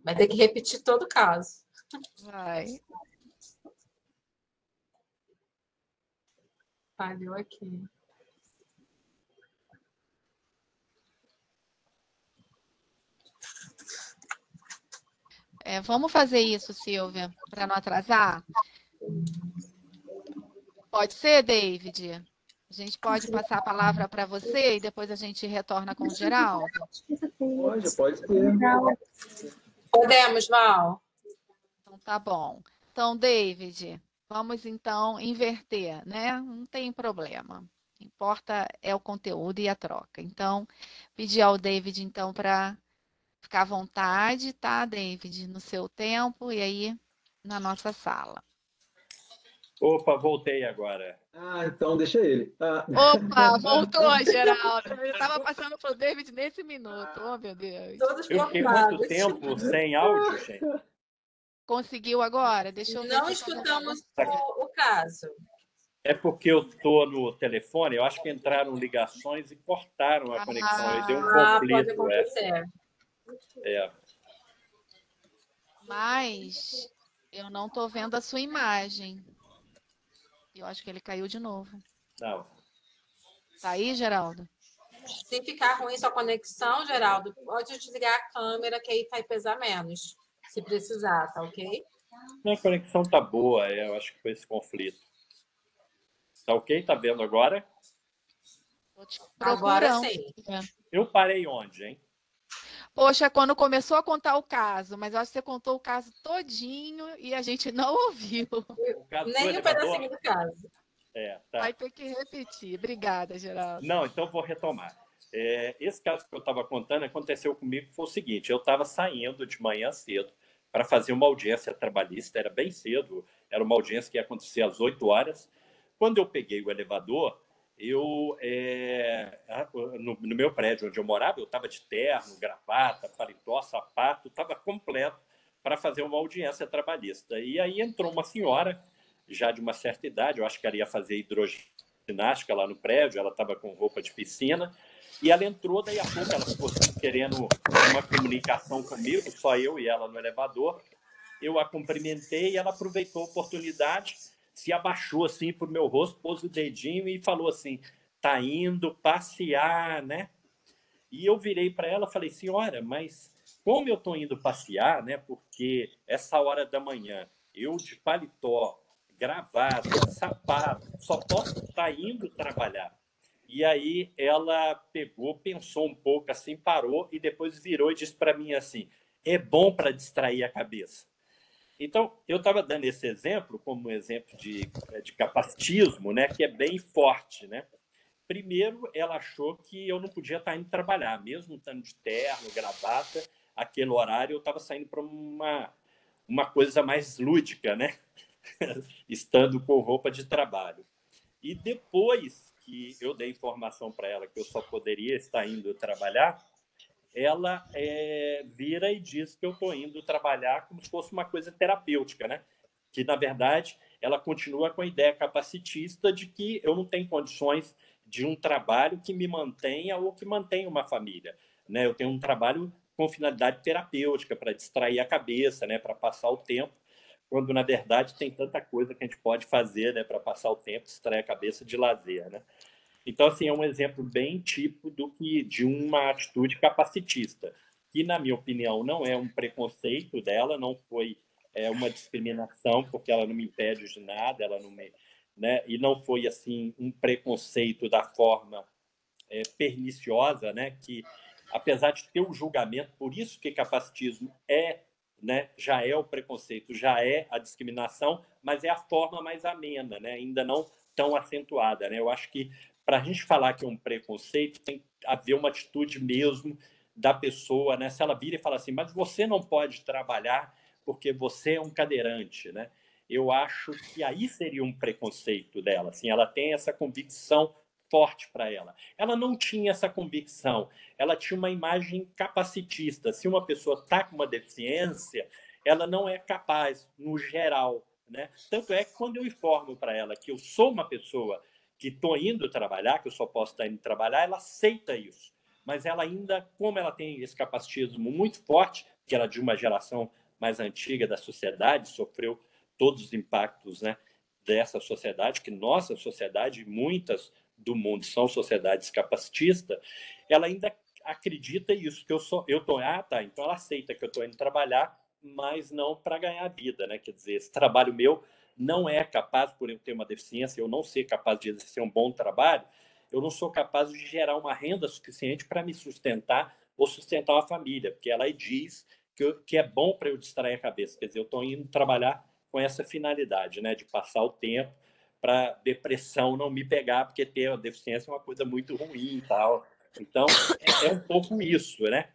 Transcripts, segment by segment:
Vai ter que repetir todo o caso. Vai. Falhou aqui. Vamos fazer isso, Silvia, para não atrasar? Pode ser, David? A gente pode passar a palavra para você e depois a gente retorna com o Geraldo? Pode ser. Podemos, Val? Então, tá bom. Então, David, vamos então inverter, né? Não tem problema. O que importa é o conteúdo e a troca. Então, pedir ao David, então, para ficar à vontade, tá, David? No seu tempo e aí na nossa sala. Opa, voltei agora. Então deixa ele. Opa, voltou, Geraldo. Eu estava passando para o David nesse minuto. Oh, meu Deus. Todos Eu fiquei muito cortados. tempo sem áudio, gente. Conseguiu agora? Deixa eu ver Não aqui se eu escutamos consigo. o caso. É porque eu estou no telefone, eu acho que entraram ligações e cortaram a conexão. Aí deu um Pode conflito. acontecer. Mas eu não estou vendo a sua imagem. Eu acho que ele caiu de novo. Não. Tá aí, Geraldo? Se ficar ruim sua conexão, Geraldo, pode desligar a câmera, que aí vai pesar menos. Se precisar, tá ok? Minha conexão tá boa, eu acho que foi esse conflito. Tá ok? Tá vendo agora? Tô te Agora procurando. sim. Eu parei onde, hein? Poxa, quando começou a contar o caso, mas eu acho que você contou o caso todinho e a gente não ouviu. O caso do Nem um elevador? pedacinho do caso. Tá. Vai ter que repetir. Obrigada, Geraldo. Não, então vou retomar. Esse caso que eu estava contando aconteceu comigo, foi o seguinte: eu estava saindo de manhã cedo para fazer uma audiência trabalhista, era bem cedo, era uma audiência que ia acontecer às 8 horas. Quando eu peguei o elevador, no meu prédio onde eu morava, eu estava de terno, gravata, paletó, sapato, estava completo para fazer uma audiência trabalhista. E aí entrou uma senhora, já de uma certa idade, eu acho que ela ia fazer hidroginástica lá no prédio, ela estava com roupa de piscina, e ela entrou, daí a pouco ela ficou assim, querendo uma comunicação comigo, só eu e ela no elevador. Eu a cumprimentei e ela aproveitou a oportunidade, se abaixou assim para o meu rosto, pôs o dedinho e falou assim: tá indo passear, né? E eu virei para ela e falei: senhora, mas como eu estou indo passear, né? Porque essa hora da manhã, eu de paletó, gravata, sapato, só posso estar indo trabalhar. E aí ela pegou, pensou um pouco assim, parou e depois virou e disse para mim assim: é bom para distrair a cabeça. Então, eu estava dando esse exemplo como um exemplo de capacitismo, né, que é bem forte, né? Primeiro, ela achou que eu não podia estar indo trabalhar, mesmo estando de terno, gravata, aquele horário eu estava saindo para uma coisa mais lúdica, né? Estando com roupa de trabalho. E depois que eu dei informação para ela que eu só poderia estar indo trabalhar, ela vira e diz que eu estou indo trabalhar como se fosse uma coisa terapêutica, né? Que, na verdade, ela continua com a ideia capacitista de que eu não tenho condições de um trabalho que me mantenha ou que mantenha uma família, né? Eu tenho um trabalho com finalidade terapêutica, para distrair a cabeça, né? Para passar o tempo, quando, na verdade, tem tanta coisa que a gente pode fazer, né? Para passar o tempo, distrair a cabeça de lazer, né? Então, assim, é um exemplo bem típico de uma atitude capacitista, que, na minha opinião, não é um preconceito dela, não foi uma discriminação, porque ela não me impede de nada, ela não me, né? E não foi, assim, um preconceito da forma perniciosa, né? Que, apesar de ter um julgamento, por isso que capacitismo né? Já é o preconceito, já é a discriminação, mas é a forma mais amena, né? Ainda não tão acentuada, né? Eu acho que para a gente falar que é um preconceito, tem que haver uma atitude mesmo da pessoa, né? Se ela vira e fala assim, mas você não pode trabalhar porque você é um cadeirante, né? Eu acho que aí seria um preconceito dela, assim, ela tem essa convicção forte para ela. Ela não tinha essa convicção, ela tinha uma imagem capacitista. Se uma pessoa está com uma deficiência, ela não é capaz, no geral, né? Tanto é que quando eu informo para ela que eu sou uma pessoa que estou indo trabalhar, que eu só posso estar indo trabalhar, ela aceita isso. Mas ela ainda, como ela tem esse capacitismo muito forte, que era de uma geração mais antiga da sociedade, sofreu todos os impactos, né, dessa sociedade, que nossa sociedade, muitas do mundo são sociedades capacitistas, ela ainda acredita isso, que tá, então ela aceita que eu estou indo trabalhar, mas não para ganhar vida, né? Quer dizer, esse trabalho meu não é capaz, por eu ter uma deficiência, eu não ser capaz de exercer um bom trabalho, eu não sou capaz de gerar uma renda suficiente para me sustentar ou sustentar uma família, porque ela diz que é bom para eu distrair a cabeça, quer dizer, eu estou indo trabalhar com essa finalidade, né, de passar o tempo para depressão não me pegar, porque ter a deficiência é uma coisa muito ruim e tal. Então, é um pouco isso, né?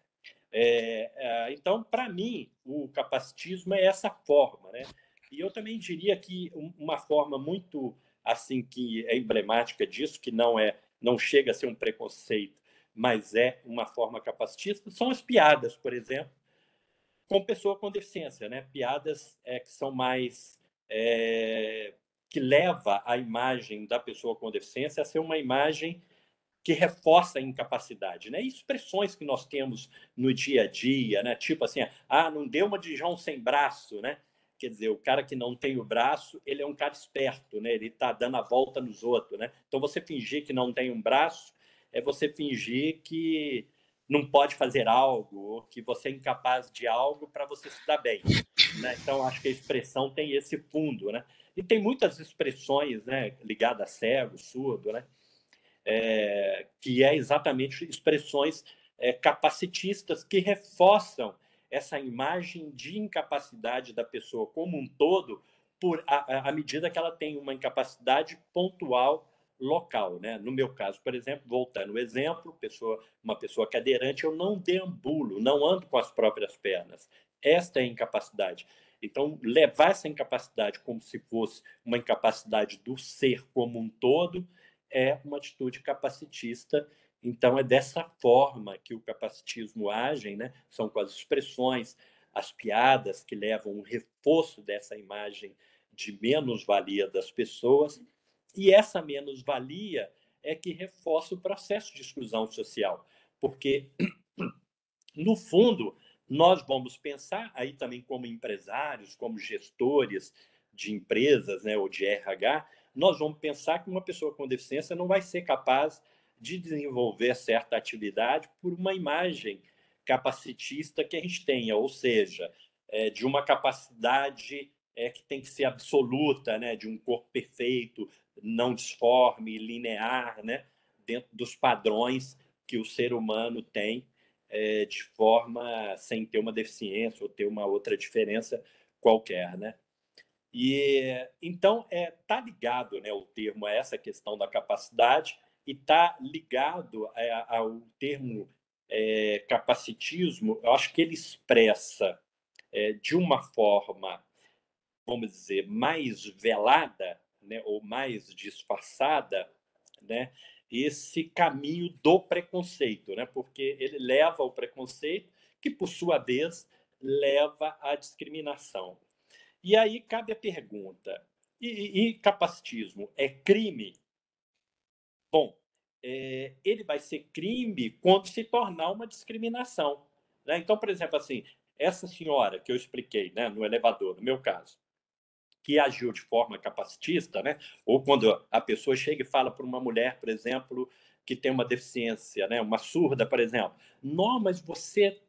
Então, para mim, o capacitismo é essa forma, né? E eu também diria que uma forma muito assim que é emblemática disso, que não chega a ser um preconceito, mas é uma forma capacitista, são as piadas, por exemplo, com pessoa com deficiência, né? Piadas que são mais que leva a imagem da pessoa com deficiência a ser uma imagem que reforça a incapacidade, né? Expressões que nós temos no dia a dia, né? Tipo assim, não deu uma de João sem braço, né? Quer dizer, o cara que não tem o braço, ele é um cara esperto, né? Ele está dando a volta nos outros, né? Então, você fingir que não tem um braço é você fingir que não pode fazer algo, ou que você é incapaz de algo para você se dar bem, né? Então, acho que a expressão tem esse fundo, né? E tem muitas expressões, né, ligadas a cego, surdo, né? Que é exatamente expressões capacitistas que reforçam essa imagem de incapacidade da pessoa como um todo, à medida que ela tem uma incapacidade pontual local, né? No meu caso, por exemplo, voltando ao exemplo, uma pessoa cadeirante, eu não deambulo, não ando com as próprias pernas. Esta é a incapacidade. Então, levar essa incapacidade como se fosse uma incapacidade do ser como um todo é uma atitude capacitista. Então, é dessa forma que o capacitismo age, né? São com as expressões, as piadas que levam um reforço dessa imagem de menos-valia das pessoas, e essa menos-valia é que reforça o processo de exclusão social, porque, no fundo, nós vamos pensar aí também como empresários, como gestores de empresas, né, ou de RH, nós vamos pensar que uma pessoa com deficiência não vai ser capaz de desenvolver certa atividade por uma imagem capacitista que a gente tenha, ou seja, de uma capacidade que tem que ser absoluta, né, de um corpo perfeito, não disforme, linear, né, dentro dos padrões que o ser humano tem, de forma sem ter uma deficiência ou ter uma outra diferença qualquer, né? E então tá ligado, né, o termo a essa questão da capacidade e tá ligado ao termo capacitismo. Eu acho que ele expressa de uma forma, vamos dizer, mais velada, né, ou mais disfarçada, né, esse caminho do preconceito, né, porque ele leva ao preconceito, que por sua vez leva à discriminação. E aí cabe a pergunta: e capacitismo é crime? Bom, ele vai ser crime quando se tornar uma discriminação, né? Então, por exemplo, assim, essa senhora que eu expliquei, né, no elevador, no meu caso, que agiu de forma capacitista, né? Ou quando a pessoa chega e fala para uma mulher, por exemplo, que tem uma deficiência, né? Uma surda, por exemplo, não, mas você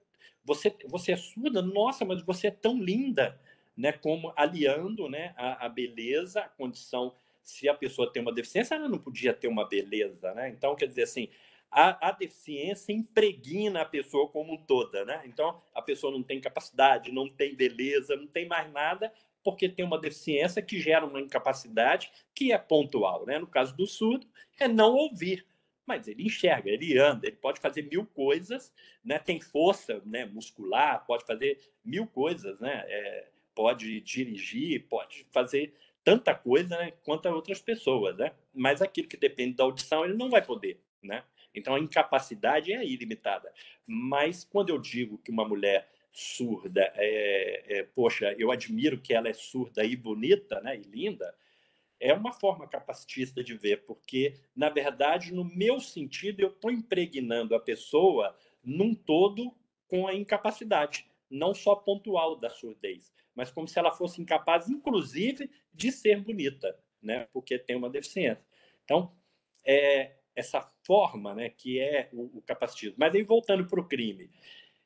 é surda, nossa, mas você é tão linda, né? Como aliando, né, a beleza, a condição. Se a pessoa tem uma deficiência, ela não podia ter uma beleza, né? Então, quer dizer assim, a deficiência impregna a pessoa como um toda, né? Então, a pessoa não tem capacidade, não tem beleza, não tem mais nada, porque tem uma deficiência que gera uma incapacidade que é pontual, né? No caso do surdo, é não ouvir, mas ele enxerga, ele anda, ele pode fazer mil coisas, né? Tem força, né, muscular, pode fazer mil coisas, né? Pode dirigir, pode fazer tanta coisa, né, quanto outras pessoas, né? Mas aquilo que depende da audição, ele não vai poder, né? Então, a incapacidade é ilimitada. Mas quando eu digo que uma mulher surda, poxa, eu admiro que ela é surda e bonita, né, e linda, é uma forma capacitista de ver, porque, na verdade, no meu sentido, eu estou impregnando a pessoa num todo com a incapacidade. não só pontual da surdez, mas como se ela fosse incapaz, inclusive, de ser bonita, né? Porque tem uma deficiência. Então, essa forma, né, que é o capacitismo. Mas aí, voltando para o crime.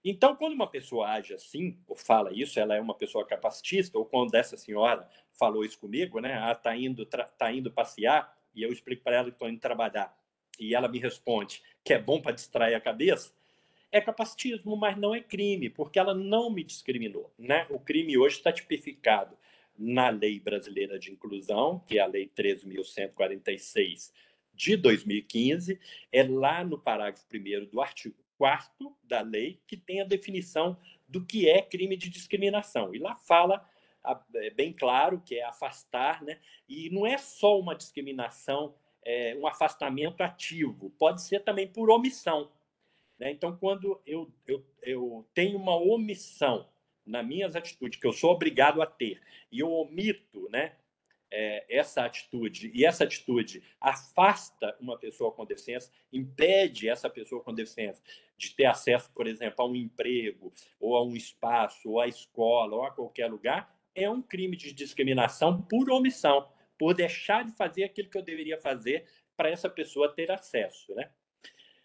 Então, quando uma pessoa age assim, ou fala isso, ela é uma pessoa capacitista, ou quando essa senhora falou isso comigo, né? Ah, tá indo passear, e eu explico para ela que estou indo trabalhar, e ela me responde que é bom para distrair a cabeça, é capacitismo, mas não é crime, porque ela não me discriminou, né? O crime hoje está tipificado na Lei Brasileira de Inclusão, que é a Lei 13.146 de 2015, é lá no parágrafo 1º do artigo 4º da lei que tem a definição do que é crime de discriminação. E lá fala bem claro que é afastar, né? E não é só uma discriminação, um afastamento ativo, pode ser também por omissão. Né? Então, quando eu tenho uma omissão nas minhas atitudes, que eu sou obrigado a ter, e eu omito, né, essa atitude, e essa atitude afasta uma pessoa com deficiência, impede essa pessoa com deficiência de ter acesso, por exemplo, a um emprego, ou a um espaço, ou à escola, ou a qualquer lugar, é um crime de discriminação por omissão, por deixar de fazer aquilo que eu deveria fazer para essa pessoa ter acesso, né?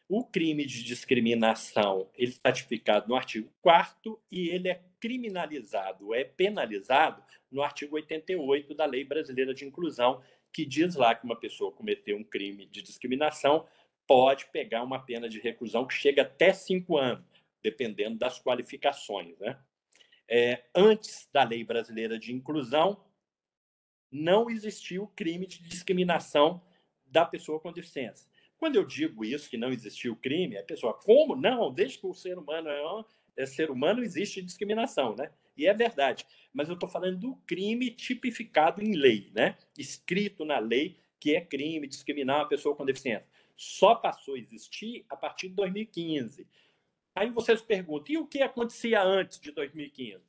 O crime de discriminação ele está tipificado no artigo 4º e ele é criminalizado, é penalizado no artigo 88 da Lei Brasileira de Inclusão, que diz lá que uma pessoa cometeu um crime de discriminação pode pegar uma pena de reclusão que chega até 5 anos, dependendo das qualificações, né? Antes da Lei Brasileira de Inclusão, não existia o crime de discriminação da pessoa com deficiência. Quando eu digo isso, que não existiu crime, a pessoa, como? Não, desde que o ser humano é ser humano, existe discriminação, né? E é verdade. Mas eu estou falando do crime tipificado em lei, né? Escrito na lei que é crime discriminar uma pessoa com deficiência. Só passou a existir a partir de 2015. Aí vocês perguntam, e o que acontecia antes de 2015?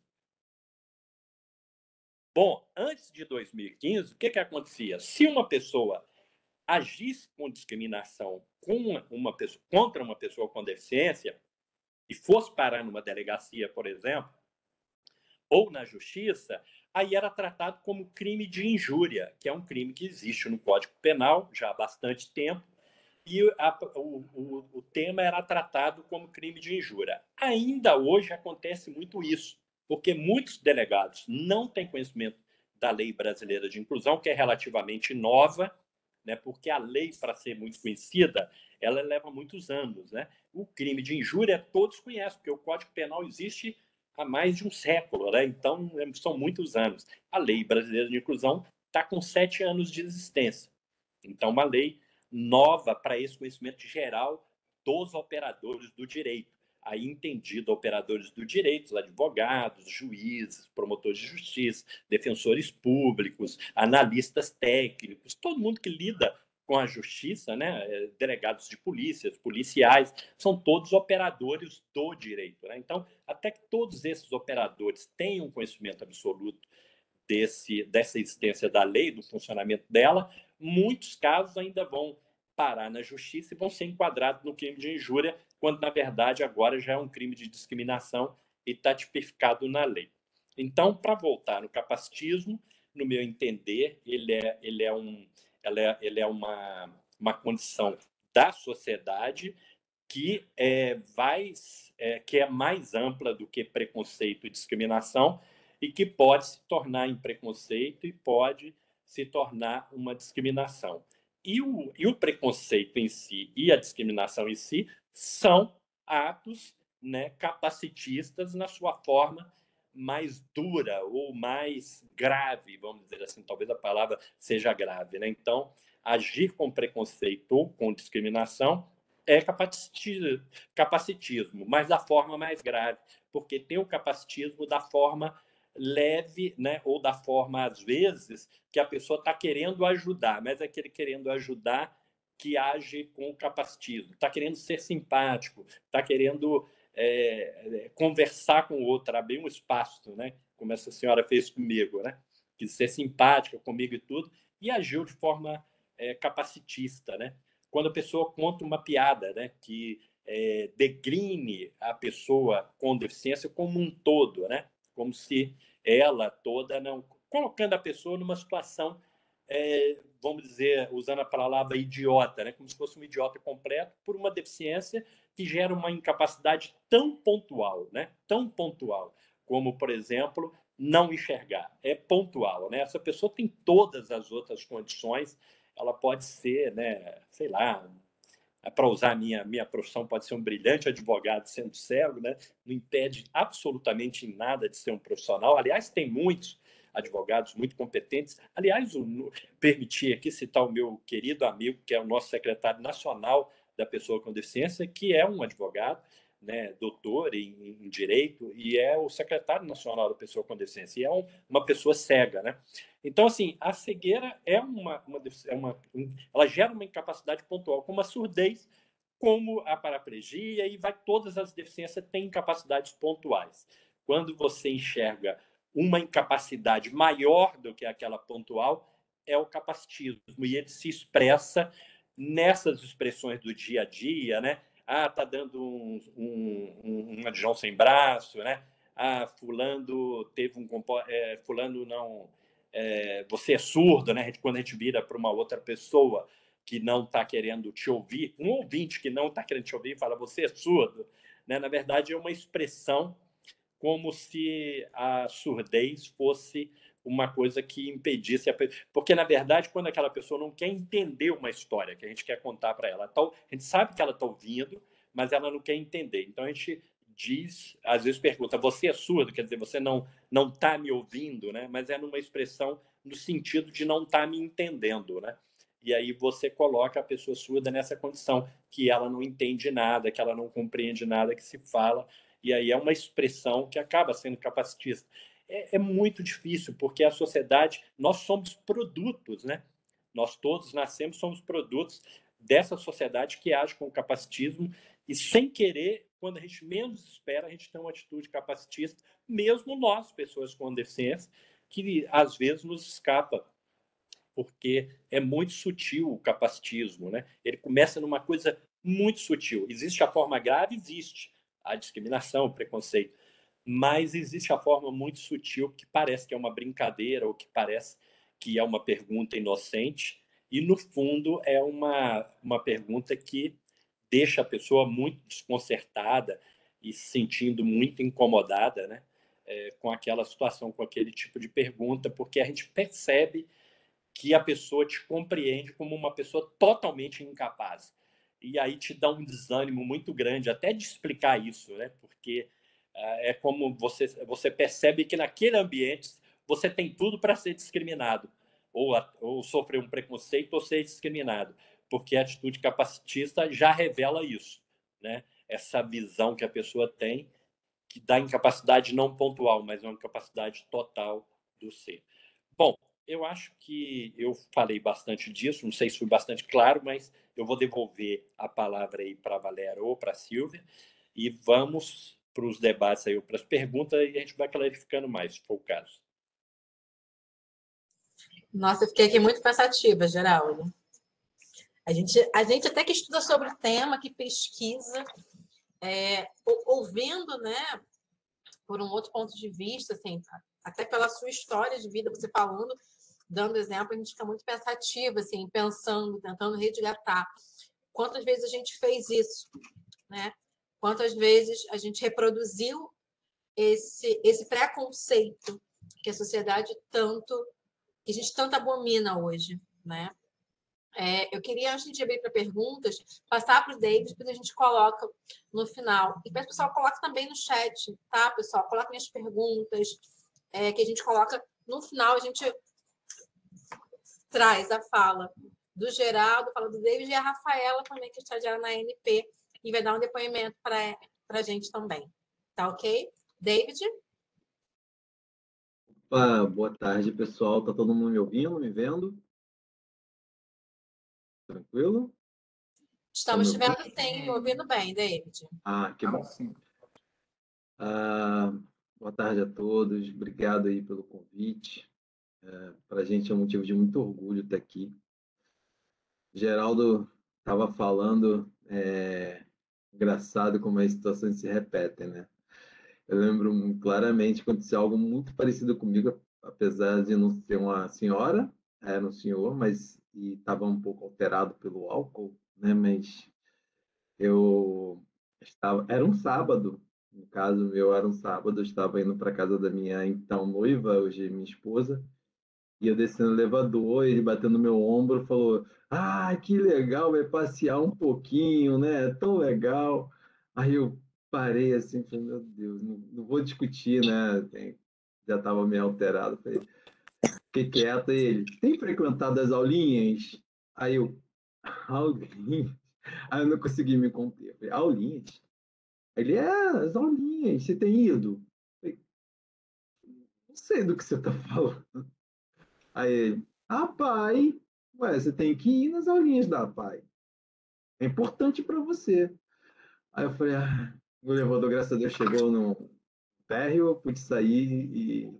Bom, antes de 2015, o que acontecia? Se uma pessoa agisse com discriminação contra uma pessoa com deficiência e fosse parar numa delegacia, por exemplo, ou na justiça, aí era tratado como crime de injúria, que é um crime que existe no Código Penal já há bastante tempo, e o tema era tratado como crime de injúria. Ainda hoje acontece muito isso, porque muitos delegados não têm conhecimento da Lei Brasileira de Inclusão, que é relativamente nova, né? Porque a lei, para ser muito conhecida, ela leva muitos anos, né? O crime de injúria todos conhecem, porque o Código Penal existe há mais de um século, né? Então são muitos anos. A Lei Brasileira de Inclusão está com 7 anos de existência. Então, uma lei nova para esse conhecimento geral dos operadores do direito. Aí entendido operadores do direito, os advogados, juízes, promotores de justiça, defensores públicos, analistas técnicos, todo mundo que lida com a justiça, né? Delegados de polícia, policiais, são todos operadores do direito, né? Então, até que todos esses operadores tenham conhecimento absoluto dessa existência da lei, do funcionamento dela, muitos casos ainda vão parar na justiça e vão ser enquadrados no crime de injúria, quando, na verdade, agora já é um crime de discriminação e está tipificado na lei. Então, para voltar no capacitismo, no meu entender, ele é uma condição da sociedade que que é mais ampla do que preconceito e discriminação e que pode se tornar em preconceito e pode se tornar uma discriminação. E o preconceito em si e a discriminação em si são atos, né, capacitistas na sua forma mais dura ou mais grave, vamos dizer assim, talvez a palavra seja grave, né? Então, agir com preconceito ou com discriminação é capacitismo, mas da forma mais grave, porque tem o capacitismo da forma leve, né? Ou da forma, às vezes, que a pessoa está querendo ajudar, mas é aquele querendo ajudar que age com o capacitismo, está querendo ser simpático, está querendo conversar com o outro, abrir um espaço, né? Como essa senhora fez comigo, né? Quis ser simpática comigo e tudo, e agiu de forma capacitista, né? Quando a pessoa conta uma piada, né? Que degrine a pessoa com deficiência como um todo, né? Como se ela toda não... Colocando a pessoa numa situação, vamos dizer, usando a palavra idiota, né? Como se fosse um idiota completo por uma deficiência que gera uma incapacidade tão pontual, né? Tão pontual, como, por exemplo, não enxergar. É pontual, né? Essa pessoa tem todas as outras condições, ela pode ser, né, sei lá, para usar a minha profissão, pode ser um brilhante advogado sendo cego, né? Não impede absolutamente em nada de ser um profissional. Aliás, tem muitos advogados muito competentes. Aliás, permitir aqui citar o meu querido amigo, que é o nosso secretário nacional da pessoa com deficiência, que é um advogado, né, doutor em direito, e é o secretário nacional da pessoa com deficiência, e é uma pessoa cega, né? Então, assim, a cegueira ela gera uma incapacidade pontual, como a surdez, como a paraplegia, e todas as deficiências têm incapacidades pontuais. Quando você enxerga uma incapacidade maior do que aquela pontual, é o capacitismo, e ele se expressa nessas expressões do dia a dia, né? Ah, tá dando um João sem braço, né? Ah, fulano teve fulano não... você é surdo, né? Quando a gente vira para uma outra pessoa que não está querendo te ouvir, um ouvinte que não está querendo te ouvir fala, você é surdo, né? Na verdade, é uma expressão como se a surdez fosse uma coisa que impedisse porque, na verdade, quando aquela pessoa não quer entender uma história que a gente quer contar para ela, a gente sabe que ela está ouvindo, mas ela não quer entender. Então, a gente diz, às vezes pergunta, você é surdo? Quer dizer, você não está me ouvindo, né? Mas é numa expressão no sentido de não estar me entendendo, né? E aí você coloca a pessoa surda nessa condição, que ela não entende nada, que ela não compreende nada que se fala, e aí é uma expressão que acaba sendo capacitista. É muito difícil, porque a sociedade, nós somos produtos, né? Nós todos nascemos, somos produtos dessa sociedade que age com o capacitismo, e sem querer, quando a gente menos espera, a gente tem uma atitude capacitista, mesmo nós, pessoas com deficiência, que às vezes nos escapa, porque é muito sutil o capacitismo, né? Ele começa numa coisa muito sutil. Existe a forma grave? Existe a discriminação, o preconceito, mas existe a forma muito sutil que parece que é uma brincadeira ou que parece que é uma pergunta inocente e, no fundo, é uma pergunta que deixa a pessoa muito desconcertada e se sentindo muito incomodada, né? Com aquela situação, com aquele tipo de pergunta, porque a gente percebe que a pessoa te compreende como uma pessoa totalmente incapaz. E aí te dá um desânimo muito grande até de explicar isso, né? Porque é como você percebe que naquele ambiente você tem tudo para ser discriminado, ou sofrer um preconceito ou ser discriminado, porque a atitude capacitista já revela isso, né? Essa visão que a pessoa tem, que dá incapacidade não pontual, mas uma incapacidade total do ser. Bom, eu acho que eu falei bastante disso, não sei se fui bastante claro, mas eu vou devolver a palavra aí para a Valéria ou para a Silvia e vamos para os debates aí, para as perguntas, e a gente vai clarificando mais, se for o caso. Nossa, eu fiquei aqui muito pensativa, Geraldo. A gente até que estuda sobre o tema, que pesquisa, ouvindo, né, por um outro ponto de vista, assim, até pela sua história de vida, você falando, dando exemplo, a gente fica muito pensativa, assim, pensando, tentando resgatar. Quantas vezes a gente fez isso, né? Quantas vezes a gente reproduziu esse preconceito que a sociedade que a gente tanto abomina hoje, né? Eu queria, antes de abrir para perguntas, passar para o David, depois a gente coloca no final. E para o pessoal, coloca também no chat, tá, pessoal? Coloca as perguntas, que a gente coloca no final, a gente traz a fala do Geraldo, fala do David e a Rafaela também, que é estagiária na ANP, e vai dar um depoimento para a gente também. Tá ok? David? Boa tarde, pessoal. Tá todo mundo me ouvindo, me vendo? Tranquilo? Estamos te vendo sim, me ouvindo bem, David. Que bom. Boa tarde a todos. Obrigado aí pelo convite. Para a gente é um motivo de muito orgulho estar aqui. Geraldo estava falando Engraçado como as situações se repetem, né? Eu lembro claramente que aconteceu algo muito parecido comigo, apesar de não ser uma senhora, era um senhor, mas estava um pouco alterado pelo álcool, né? Mas eu era um sábado, no caso meu era um sábado, eu estava indo para casa da minha então noiva, hoje minha esposa, e eu descendo no elevador, ele batendo no meu ombro, falou: "Ah, que legal, vai passear um pouquinho, né? É tão legal." Aí eu parei assim, falei: "Meu Deus, não vou discutir, né?" Já estava meio alterado, falei: "Fiquei quieto." E ele: "Tem frequentado as aulinhas?" Aí eu: "Aulinhas?" Aí eu não consegui me conter. Falei: "Aulinhas?" Ele: "As aulinhas, você tem ido?" Falei: "Não sei do que você está falando." Aí ele: "Pai, ué, você tem que ir nas aulinhas da Pai. É importante para você." Aí eu falei: o elevador, graças a Deus, chegou no térreo, eu pude sair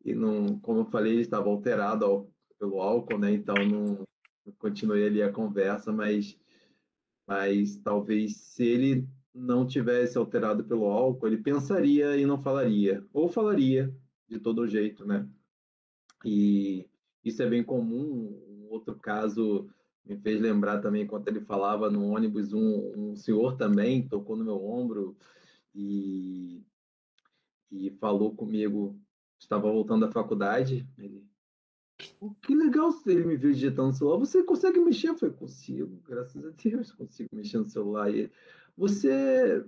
e não, como eu falei, ele estava alterado pelo álcool, né? Então não continuei ali a conversa, mas talvez se ele não tivesse alterado pelo álcool, ele pensaria e não falaria, ou falaria de todo jeito, né? E isso é bem comum. Um outro caso me fez lembrar também, enquanto ele falava no ônibus, um senhor também tocou no meu ombro e, e falou comigo. Estava voltando da faculdade. Ele: "Que legal, ele me viu digitando no celular. Você consegue mexer?" Eu falei: "Consigo, graças a Deus, consigo mexer no celular." E você,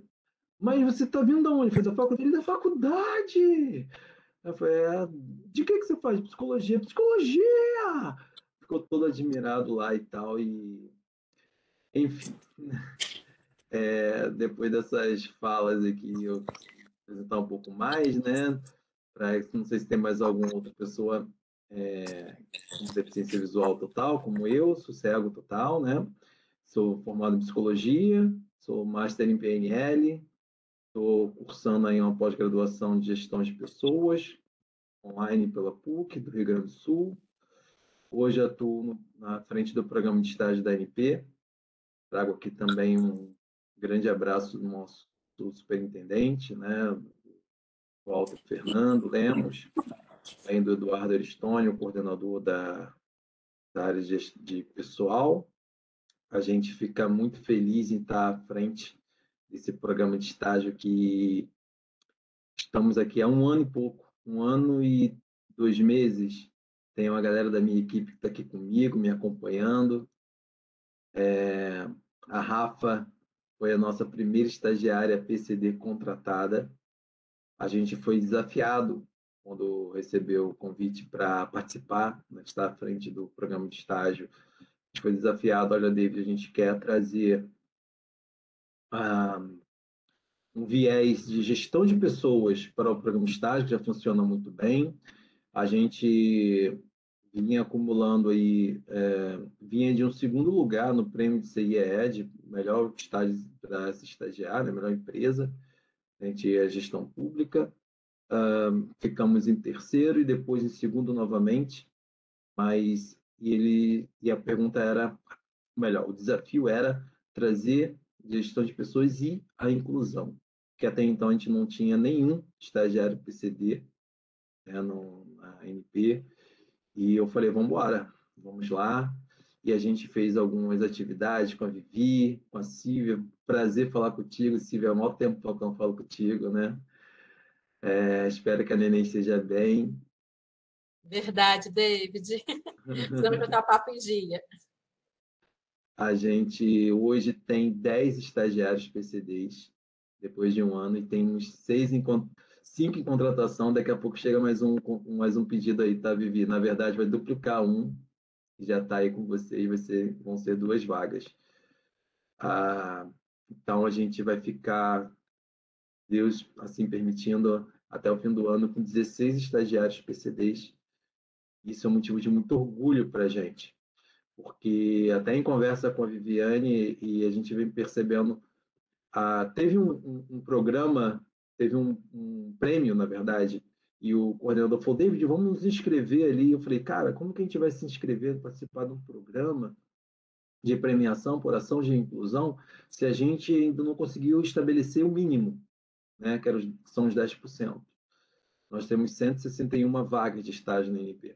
mas você está vindo da onde? Foi da faculdade? Da faculdade! Eu falei: de que você faz? Psicologia. Psicologia! Ficou todo admirado lá e tal. E, enfim, depois dessas falas aqui, eu vou apresentar um pouco mais, né? Não sei se tem mais alguma outra pessoa com deficiência visual total, como eu, sou cego total, né? Sou formado em psicologia, sou master em PNL, estou cursando aí uma pós-graduação de gestão de pessoas, online pela PUC, do Rio Grande do Sul. Hoje atuo na frente do programa de estágio da ANP. Trago aqui também um grande abraço do nosso superintendente, né, o Walter Fernando Lemos, além do Eduardo Aristônio, coordenador da área de pessoal. A gente fica muito feliz em estar à frente desse programa de estágio que estamos aqui há 1 ano e pouco, 1 ano e 2 meses. Tem uma galera da minha equipe que está aqui comigo, me acompanhando. A Rafa foi a nossa primeira estagiária PCD contratada. A gente foi desafiado quando recebeu o convite para participar, né, estar à frente do programa de estágio. A gente foi desafiado: "Olha, David, a gente quer trazer um viés de gestão de pessoas para o programa de estágio, que já funciona muito bem." A gente vinha acumulando aí, vinha de um segundo lugar no prêmio de CIEE, de melhor estágio para essa estagiária, melhor empresa. A gente é gestão pública. Ficamos em terceiro e depois em segundo novamente. Mas a pergunta era, melhor, o desafio era trazer gestão de pessoas e a inclusão, que até então a gente não tinha nenhum estagiário PCD, né, na ANP. E eu falei: "Vamos embora, vamos lá." E a gente fez algumas atividades com a Vivi, com a Cívia. Prazer falar contigo, Cívia. Há um maior tempo que eu não falo contigo, né? Espero que a neném esteja bem. Verdade, David. Precisamos botar papo em dia. A gente hoje tem 10 estagiários PCDs, depois de 1 ano, e tem uns 5 em contratação. Daqui a pouco chega mais um pedido aí, tá, Vivi? Na verdade, vai duplicar um, que já está aí com vocês, vão ser 2 vagas. Então, a gente vai ficar, Deus assim permitindo, até o fim do ano, com 16 estagiários PCDs. Isso é um motivo de muito orgulho para a gente, porque até em conversa com a Viviane, e a gente vem percebendo, teve um programa, teve um prêmio, na verdade, e o coordenador falou: "David, vamos nos inscrever ali." Eu falei: "Cara, como que a gente vai se inscrever, participar de um programa?" de premiação por ação de inclusão se a gente ainda não conseguiu estabelecer o mínimo, né, que são os 10%. Nós temos 161 vagas de estágio na NP,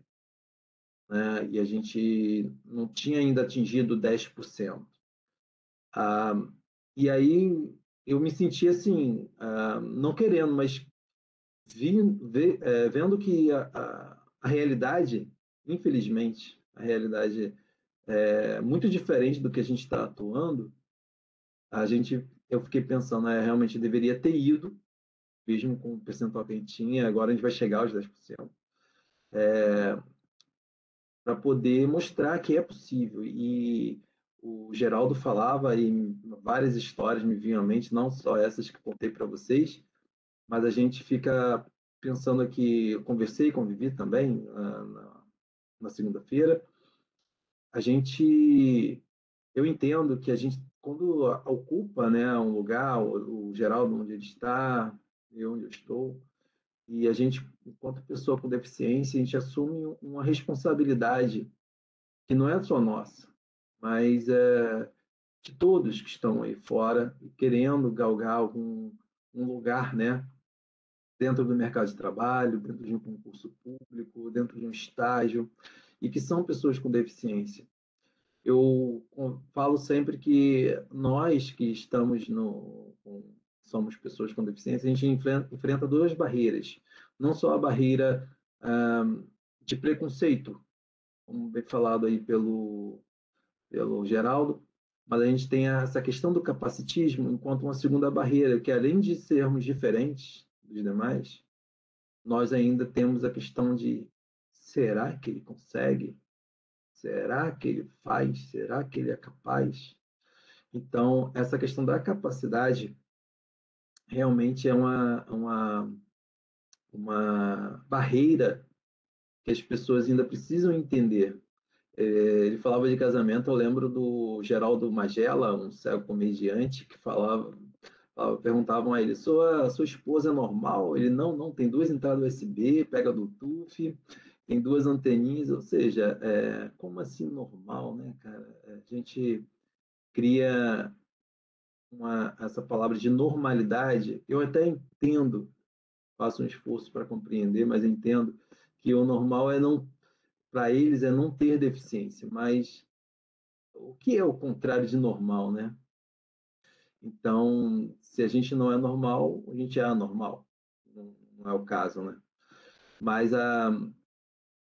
né, e a gente não tinha ainda atingido 10%. E aí eu me senti assim, não querendo, mas vendo que a realidade, infelizmente, a realidade é muito diferente do que a gente está atuando, eu fiquei pensando, realmente deveria ter ido, mesmo com o percentual que a gente tinha, agora a gente vai chegar aos 10%, para poder mostrar que é possível. E o Geraldo falava, e várias histórias me vinham à mente, não só essas que contei para vocês, mas a gente fica pensando aqui, eu conversei, convivi também na segunda-feira, eu entendo que a gente, quando ocupa, né, um lugar, o Geraldo onde ele está, eu onde eu estou, e a gente, enquanto pessoa com deficiência, a gente assume uma responsabilidade que não é só nossa, mas de todos que estão aí fora e querendo galgar um lugar, né, dentro do mercado de trabalho, dentro de um concurso público, dentro de um estágio, e que são pessoas com deficiência. Eu falo sempre que nós que somos pessoas com deficiência, a gente enfrenta duas barreiras. Não só a barreira de preconceito, como bem falado aí pelo Geraldo, mas a gente tem essa questão do capacitismo enquanto uma segunda barreira, que além de sermos diferentes dos demais, nós ainda temos a questão de: será que ele consegue? Será que ele faz? Será que ele é capaz? Então, essa questão da capacidade realmente é uma barreira que as pessoas ainda precisam entender. Ele falava de casamento, eu lembro do Geraldo Magela, um cego comediante, que perguntavam a ele: sua esposa é normal? Ele: não, tem duas entradas USB, pega Bluetooth, tem duas anteninhas. Ou seja, como assim normal, né, cara? A gente cria essa palavra de normalidade. Eu até entendo, faço um esforço para compreender, mas entendo que o normal para eles é não ter deficiência, mas o que é o contrário de normal, né? Então, se a gente não é normal, a gente é anormal. Não é o caso, né? Mas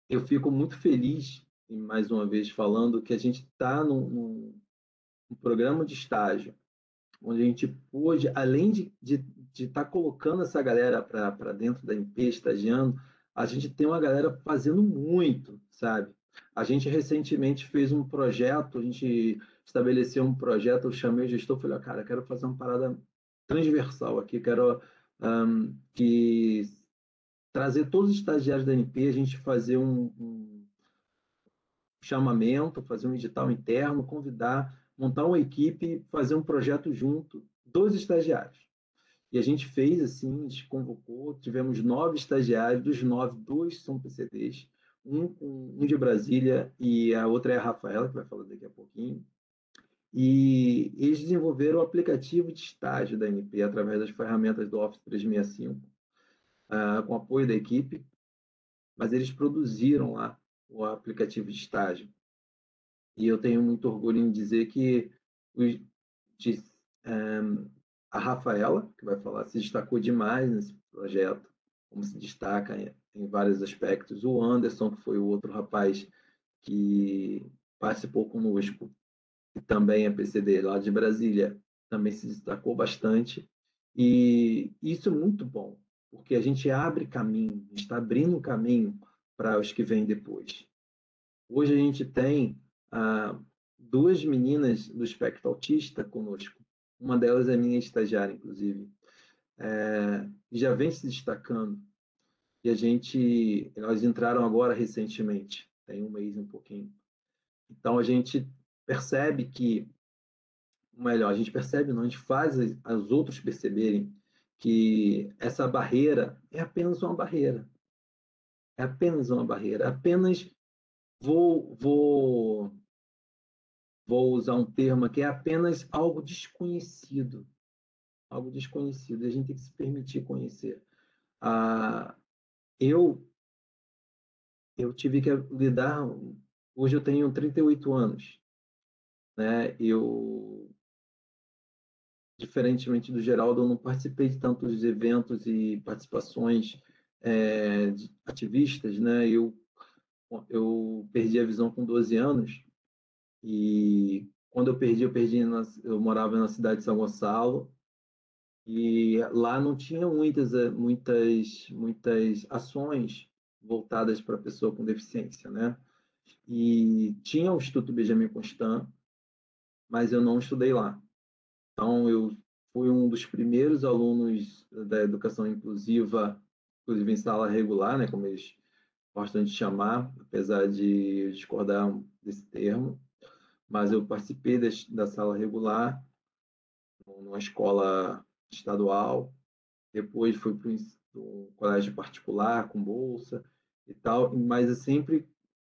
eu fico muito feliz, e mais uma vez falando, que a gente está num programa de estágio, onde a gente pôde, além de estar colocando essa galera para dentro da MP, estagiando, a gente tem uma galera fazendo muito, sabe? A gente recentemente fez um projeto, a gente estabeleceu um projeto, eu chamei o gestor e falei: cara, quero fazer uma parada transversal aqui, quero que trazer todos os estagiários da NP, a gente fazer um chamamento, fazer um edital interno, convidar, montar uma equipe, fazer um projeto junto dos estagiários. E a gente fez assim, a gente convocou, tivemos 9 estagiários, dos 9, 2 são PCDs, um de Brasília e a outra é a Rafaela, que vai falar daqui a pouquinho. E eles desenvolveram o aplicativo de estágio da NP através das ferramentas do Office 365, com apoio da equipe, mas eles produziram lá o aplicativo de estágio. E eu tenho muito orgulho em dizer que a Rafaela, que vai falar, se destacou demais nesse projeto, como se destaca em vários aspectos. O Anderson, que foi o outro rapaz que participou conosco, que também é PCD lá de Brasília, também se destacou bastante. E isso é muito bom, porque a gente abre caminho, a gente está abrindo caminho para os que vêm depois. Hoje a gente tem 2 meninas do espectro autista conosco. Uma delas é minha estagiária, inclusive. Já vem se destacando. E elas entraram agora recentemente, tem um mês e um pouquinho. Então a gente percebe que, melhor, a gente percebe, não, a gente faz os outros perceberem que essa barreira é apenas uma barreira. É apenas uma barreira. Apenas vou vou usar um termo que é apenas algo desconhecido. Algo desconhecido. A gente tem que se permitir conhecer. Eu tive que lidar... Hoje eu tenho 38 anos. Né? Diferentemente do Geraldo, eu não participei de tantos eventos e participações de ativistas, né? Eu perdi a visão com 12 anos e quando eu morava na cidade de São Gonçalo e lá não tinha muitas ações voltadas para a pessoa com deficiência, né? E tinha o Instituto Benjamin Constant, mas eu não estudei lá. Então, eu fui um dos primeiros alunos da educação inclusiva, inclusive em sala regular, né, como eles gostam de chamar, apesar de discordar desse termo, mas eu participei da sala regular numa escola estadual, depois fui para um colégio particular com bolsa e tal, mas é sempre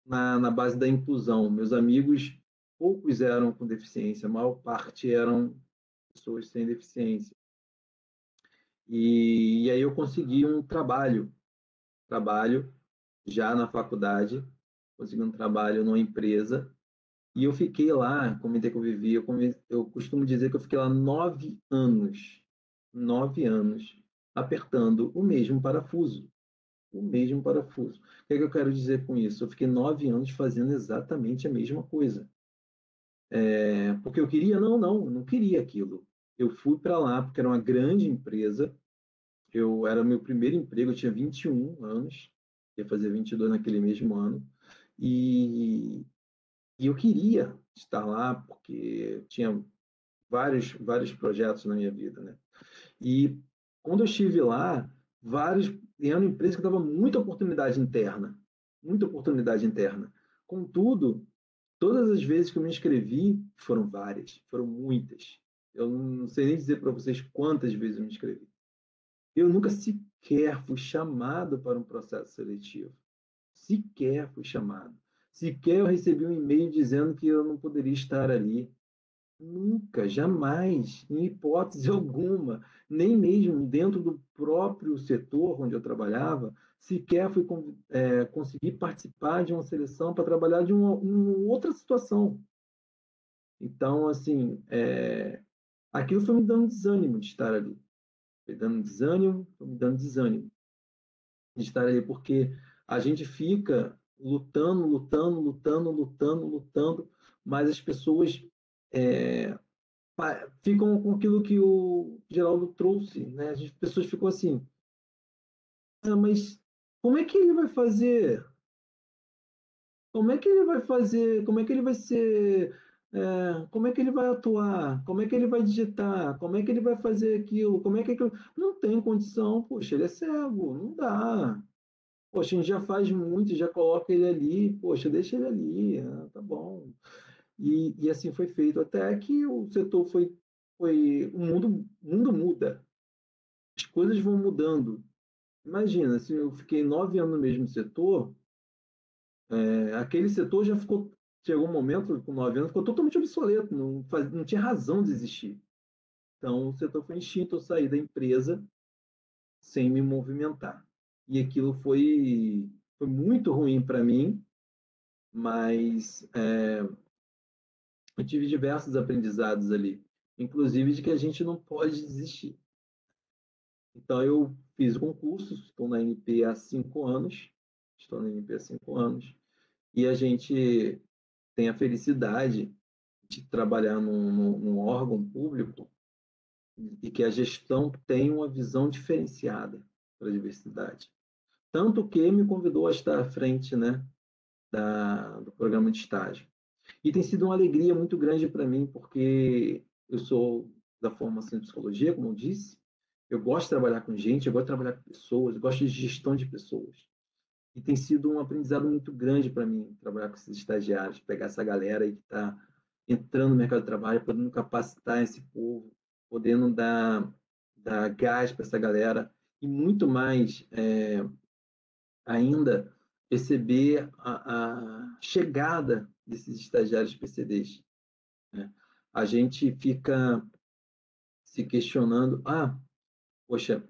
na base da inclusão. Meus amigos, poucos eram com deficiência, a maior parte eram pessoas sem deficiência. E aí eu consegui um trabalho já na faculdade, consegui um trabalho numa empresa, e eu fiquei lá, comentei que eu vivi, eu costumo dizer que eu fiquei lá 9 anos, apertando o mesmo parafuso. O mesmo parafuso. O que é que eu quero dizer com isso? Eu fiquei 9 anos fazendo exatamente a mesma coisa. Porque eu queria? Não queria aquilo. Eu fui para lá porque era uma grande empresa, era meu primeiro emprego, eu tinha 21 anos, ia fazer 22 naquele mesmo ano, e, e eu queria estar lá porque tinha vários projetos na minha vida, né? E quando eu estive lá, era uma empresa que dava muita oportunidade interna. Contudo, todas as vezes que eu me inscrevi, foram várias, foram muitas. Eu não sei nem dizer para vocês quantas vezes eu me inscrevi. Eu nunca sequer fui chamado para um processo seletivo. Sequer fui chamado. Sequer eu recebi um e-mail dizendo que eu não poderia estar ali. Nunca, jamais, em hipótese alguma, nem mesmo dentro do próprio setor onde eu trabalhava, sequer conseguir participar de uma seleção para trabalhar de uma outra situação. Então, assim, aquilo foi me dando desânimo de estar ali. Foi me dando desânimo de estar ali, porque a gente fica lutando, mas as pessoas ficam com aquilo que o Geraldo trouxe, né? As pessoas ficam assim, mas como é que ele vai fazer? Como é que ele vai fazer? Como é que ele vai ser? Como é que ele vai atuar? Como é que ele vai digitar? Como é que ele vai fazer aquilo? Como é que aquilo... Não tem condição, poxa, ele é cego, não dá. Poxa, a gente já faz muito, já coloca ele ali, poxa, deixa ele ali, tá bom. E assim foi feito, até que o setor o mundo muda, as coisas vão mudando. Imagina, se eu fiquei 9 anos no mesmo setor, aquele setor chegou um momento, com 9 anos, ficou totalmente obsoleto, não tinha razão de existir. Então, o setor foi extinto, eu saí da empresa sem me movimentar. E aquilo foi muito ruim para mim, mas eu tive diversos aprendizados ali, inclusive de que a gente não pode desistir. Então, eu fiz o concurso, estou na NP há 5 anos, e a gente tem a felicidade de trabalhar num órgão público e que a gestão tem uma visão diferenciada para a diversidade. Tanto que me convidou a estar à frente, né, do programa de estágio. E tem sido uma alegria muito grande para mim, porque eu sou da formação em psicologia, como eu disse, eu gosto de trabalhar com gente, eu gosto de trabalhar com pessoas, eu gosto de gestão de pessoas. E tem sido um aprendizado muito grande para mim, trabalhar com esses estagiários, pegar essa galera aí que está entrando no mercado de trabalho, podendo capacitar esse povo, podendo dar gás para essa galera, e muito mais ainda perceber a chegada desses estagiários PCDs. né? A gente fica se questionando, poxa,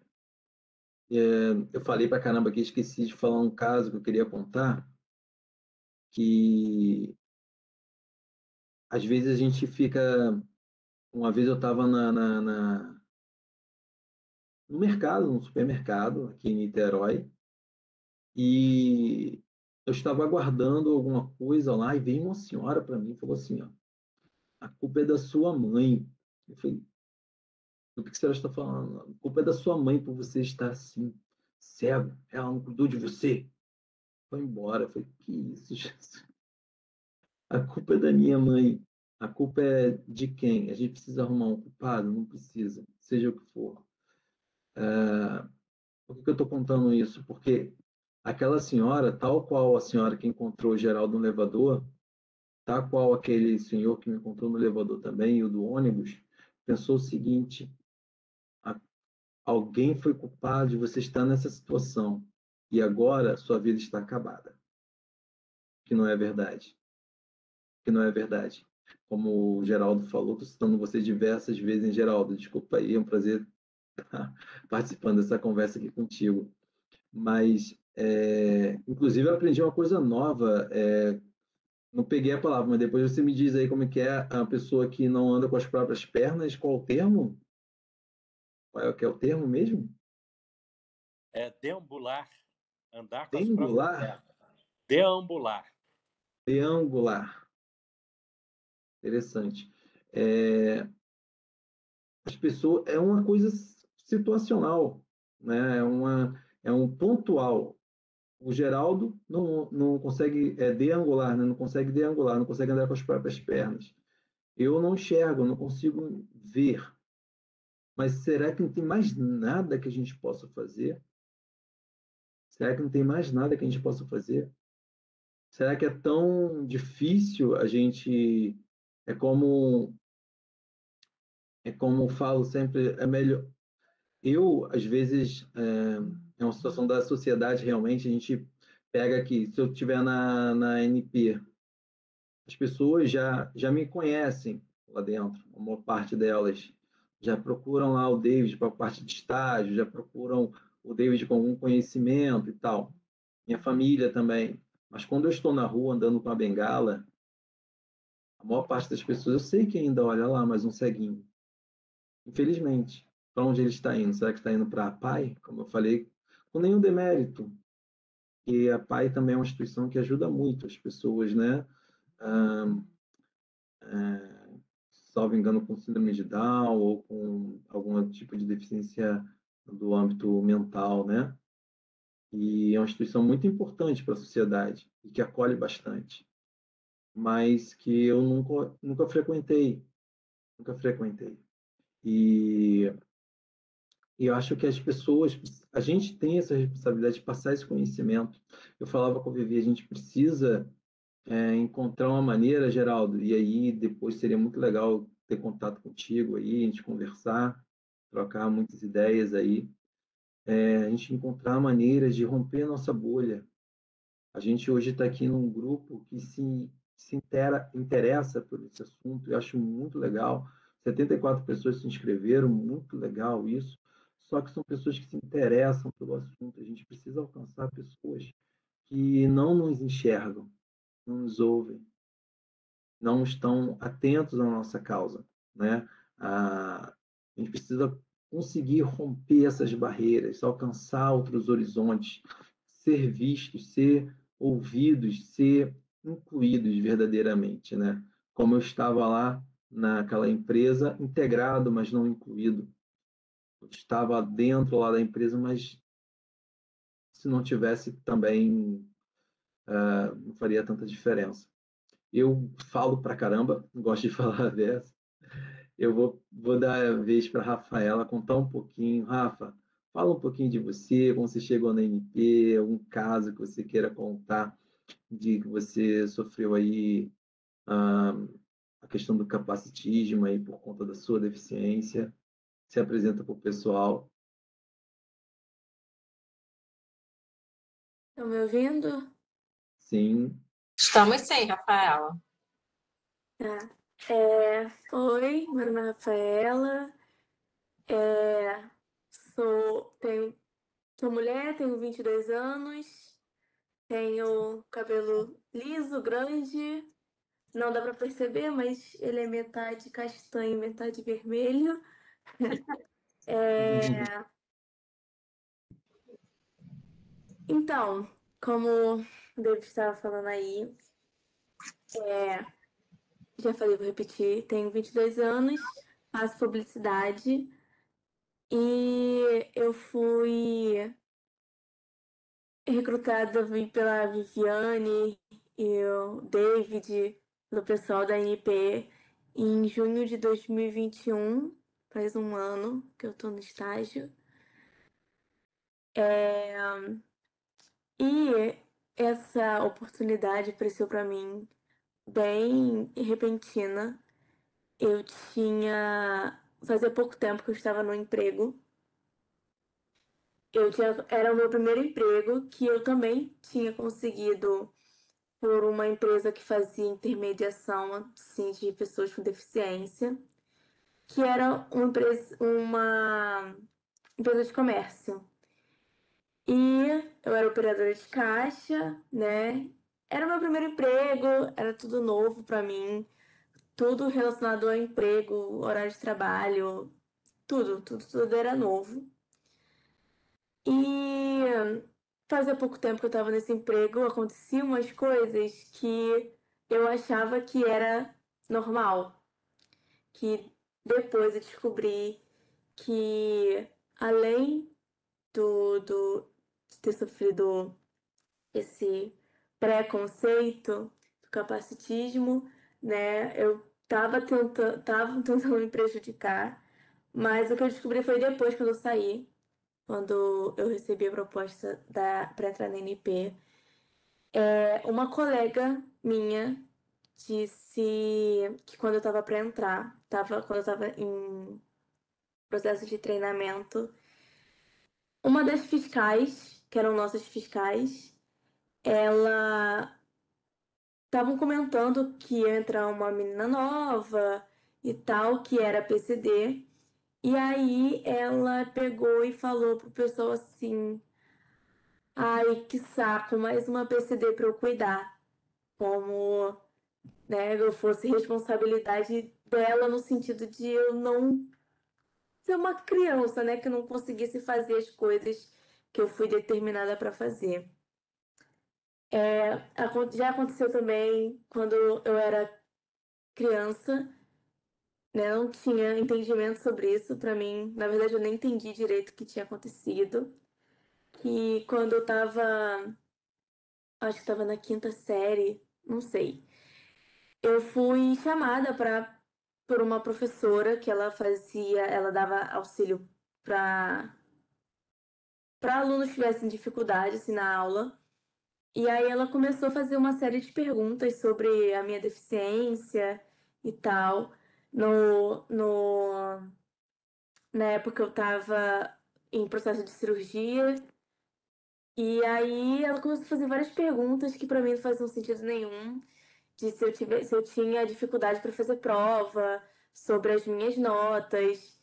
eu falei pra caramba aqui, esqueci de falar um caso que eu queria contar, que às vezes a gente fica. Uma vez eu estava no mercado, no supermercado, aqui em Niterói, e eu estava aguardando alguma coisa lá, e veio uma senhora para mim e falou assim, ó, a culpa é da sua mãe. Eu falei, do que a senhora está falando? A culpa é da sua mãe por você estar assim, cego, ela não cuidou de você. Foi embora. Eu falei, que isso, Jesus? A culpa é da minha mãe. A culpa é de quem? A gente precisa arrumar um culpado? Não precisa, seja o que for. Por que eu estou contando isso? Porque aquela senhora, tal qual a senhora que encontrou o Geraldo no elevador, tal qual aquele senhor que me encontrou no elevador também, e o do ônibus, pensou o seguinte: alguém foi culpado de você estar nessa situação e agora sua vida está acabada. Que não é verdade. Que não é verdade. Como o Geraldo falou, estou citando você diversas vezes, em Geraldo. Desculpa aí, é um prazer estar participando dessa conversa aqui contigo. Mas, inclusive, eu aprendi uma coisa nova. Não peguei a palavra, mas depois você me diz aí como é que é a pessoa que não anda com as próprias pernas. Qual o termo? Qual é que é o termo mesmo? É deambular, andar com as próprias Deambular? pernas. Deambular. Deambular. Interessante. É, as pessoas é uma coisa situacional, né? É um pontual. O Geraldo não consegue deangular, né? Não consegue deangular, não consegue andar com as próprias pernas. Eu não enxergo, não consigo ver. Mas será que não tem mais nada que a gente possa fazer? Será que não tem mais nada que a gente possa fazer? Será que é tão difícil a gente é como eu falo sempre, é melhor. Eu, às vezes, é uma situação da sociedade, realmente, a gente pega aqui, se eu estiver na NP, as pessoas já me conhecem lá dentro, a maior parte delas já procuram lá o David para a parte de estágio, já procuram o David com algum conhecimento e tal. Minha família também. Mas quando eu estou na rua andando com a bengala, a maior parte das pessoas, eu sei que ainda olha lá, mas um ceguinho. Infelizmente. Para onde ele está indo? Será que está indo para a PAI? Como eu falei, com nenhum demérito. E a PAI também é uma instituição que ajuda muito as pessoas, né? Ah, salvo engano, com síndrome de Down ou com algum tipo de deficiência do âmbito mental, né? E é uma instituição muito importante para a sociedade e que acolhe bastante, mas que eu nunca frequentei, nunca frequentei. E E eu acho que as pessoas, a gente tem essa responsabilidade de passar esse conhecimento. Eu falava com o Vivi, a gente precisa encontrar uma maneira, Geraldo, e aí depois seria muito legal ter contato contigo aí, a gente conversar, trocar muitas ideias aí, a gente encontrar maneiras de romper a nossa bolha. A gente hoje está aqui num grupo que interessa por esse assunto, eu acho muito legal. 74 pessoas se inscreveram, muito legal isso. Só que são pessoas que se interessam pelo assunto. A gente precisa alcançar pessoas que não nos enxergam, não nos ouvem, não estão atentos à nossa causa, né? A gente precisa conseguir romper essas barreiras, alcançar outros horizontes, ser vistos, ser ouvidos, ser incluídos verdadeiramente, né? Como eu estava lá naquela empresa, integrado, mas não incluído. Eu estava dentro lá da empresa, mas se não tivesse também não faria tanta diferença. Eu falo pra caramba, gosto de falar dessa. Eu vou dar a vez para a Rafaela contar um pouquinho. Rafa, fala um pouquinho de você, como você chegou na NP, algum caso que você queira contar de que você sofreu aí ah, a questão do capacitismo aí por conta da sua deficiência. Se apresenta para o pessoal. Estão me ouvindo? Sim, Estamos sem, Rafaela. Tá. Oi, meu nome é Rafaela. É, sou mulher, tenho 22 anos, tenho cabelo liso, grande. Não dá pra perceber, mas ele é metade castanho, metade vermelho. É, Então, como o David estava falando aí, já falei, vou repetir, tenho 22 anos, faço publicidade e eu fui recrutada pela Viviane e o David, do pessoal da NP, em junho de 2021, faz um ano que eu tô no estágio. E essa oportunidade apareceu para mim bem repentina. Eu tinha. Fazia pouco tempo que eu estava no emprego. Era o meu primeiro emprego, que eu também tinha conseguido por uma empresa que fazia intermediação assim, de pessoas com deficiência, que era uma empresa de comércio. E eu era operadora de caixa, né? Era meu primeiro emprego, era tudo novo para mim, tudo relacionado ao emprego, horário de trabalho, tudo era novo. E fazia pouco tempo que eu estava nesse emprego, aconteciam umas coisas que eu achava que era normal, que depois eu descobri que além de ter sofrido esse preconceito do capacitismo, né? Eu tava tentando me prejudicar, mas o que eu descobri foi depois, quando eu saí, quando eu recebi a proposta para entrar na NP. Uma colega minha disse que quando eu tava para entrar, quando eu tava em processo de treinamento, uma das fiscais, que eram nossas fiscais, ela estavam comentando que ia entrar uma menina nova e tal, que era PCD. E aí ela pegou e falou pro pessoal assim: ai, que saco, mais uma PCD para eu cuidar. Como, né, eu fosse responsabilidade dela no sentido de eu não ser uma criança, né, que não conseguisse fazer as coisas que eu fui determinada para fazer. Já aconteceu também quando eu era criança, né? Não tinha entendimento sobre isso. Para mim, na verdade, eu nem entendi direito o que tinha acontecido. Que quando eu tava, acho que tava na quinta série, não sei. Eu fui chamada por uma professora que ela dava auxílio para alunos que tivessem dificuldade assim, na aula. E aí ela começou a fazer uma série de perguntas sobre a minha deficiência e tal. No, Na época eu estava em processo de cirurgia, e aí ela começou a fazer várias perguntas que para mim não faziam sentido nenhum, de se eu tinha dificuldade para fazer prova, sobre as minhas notas.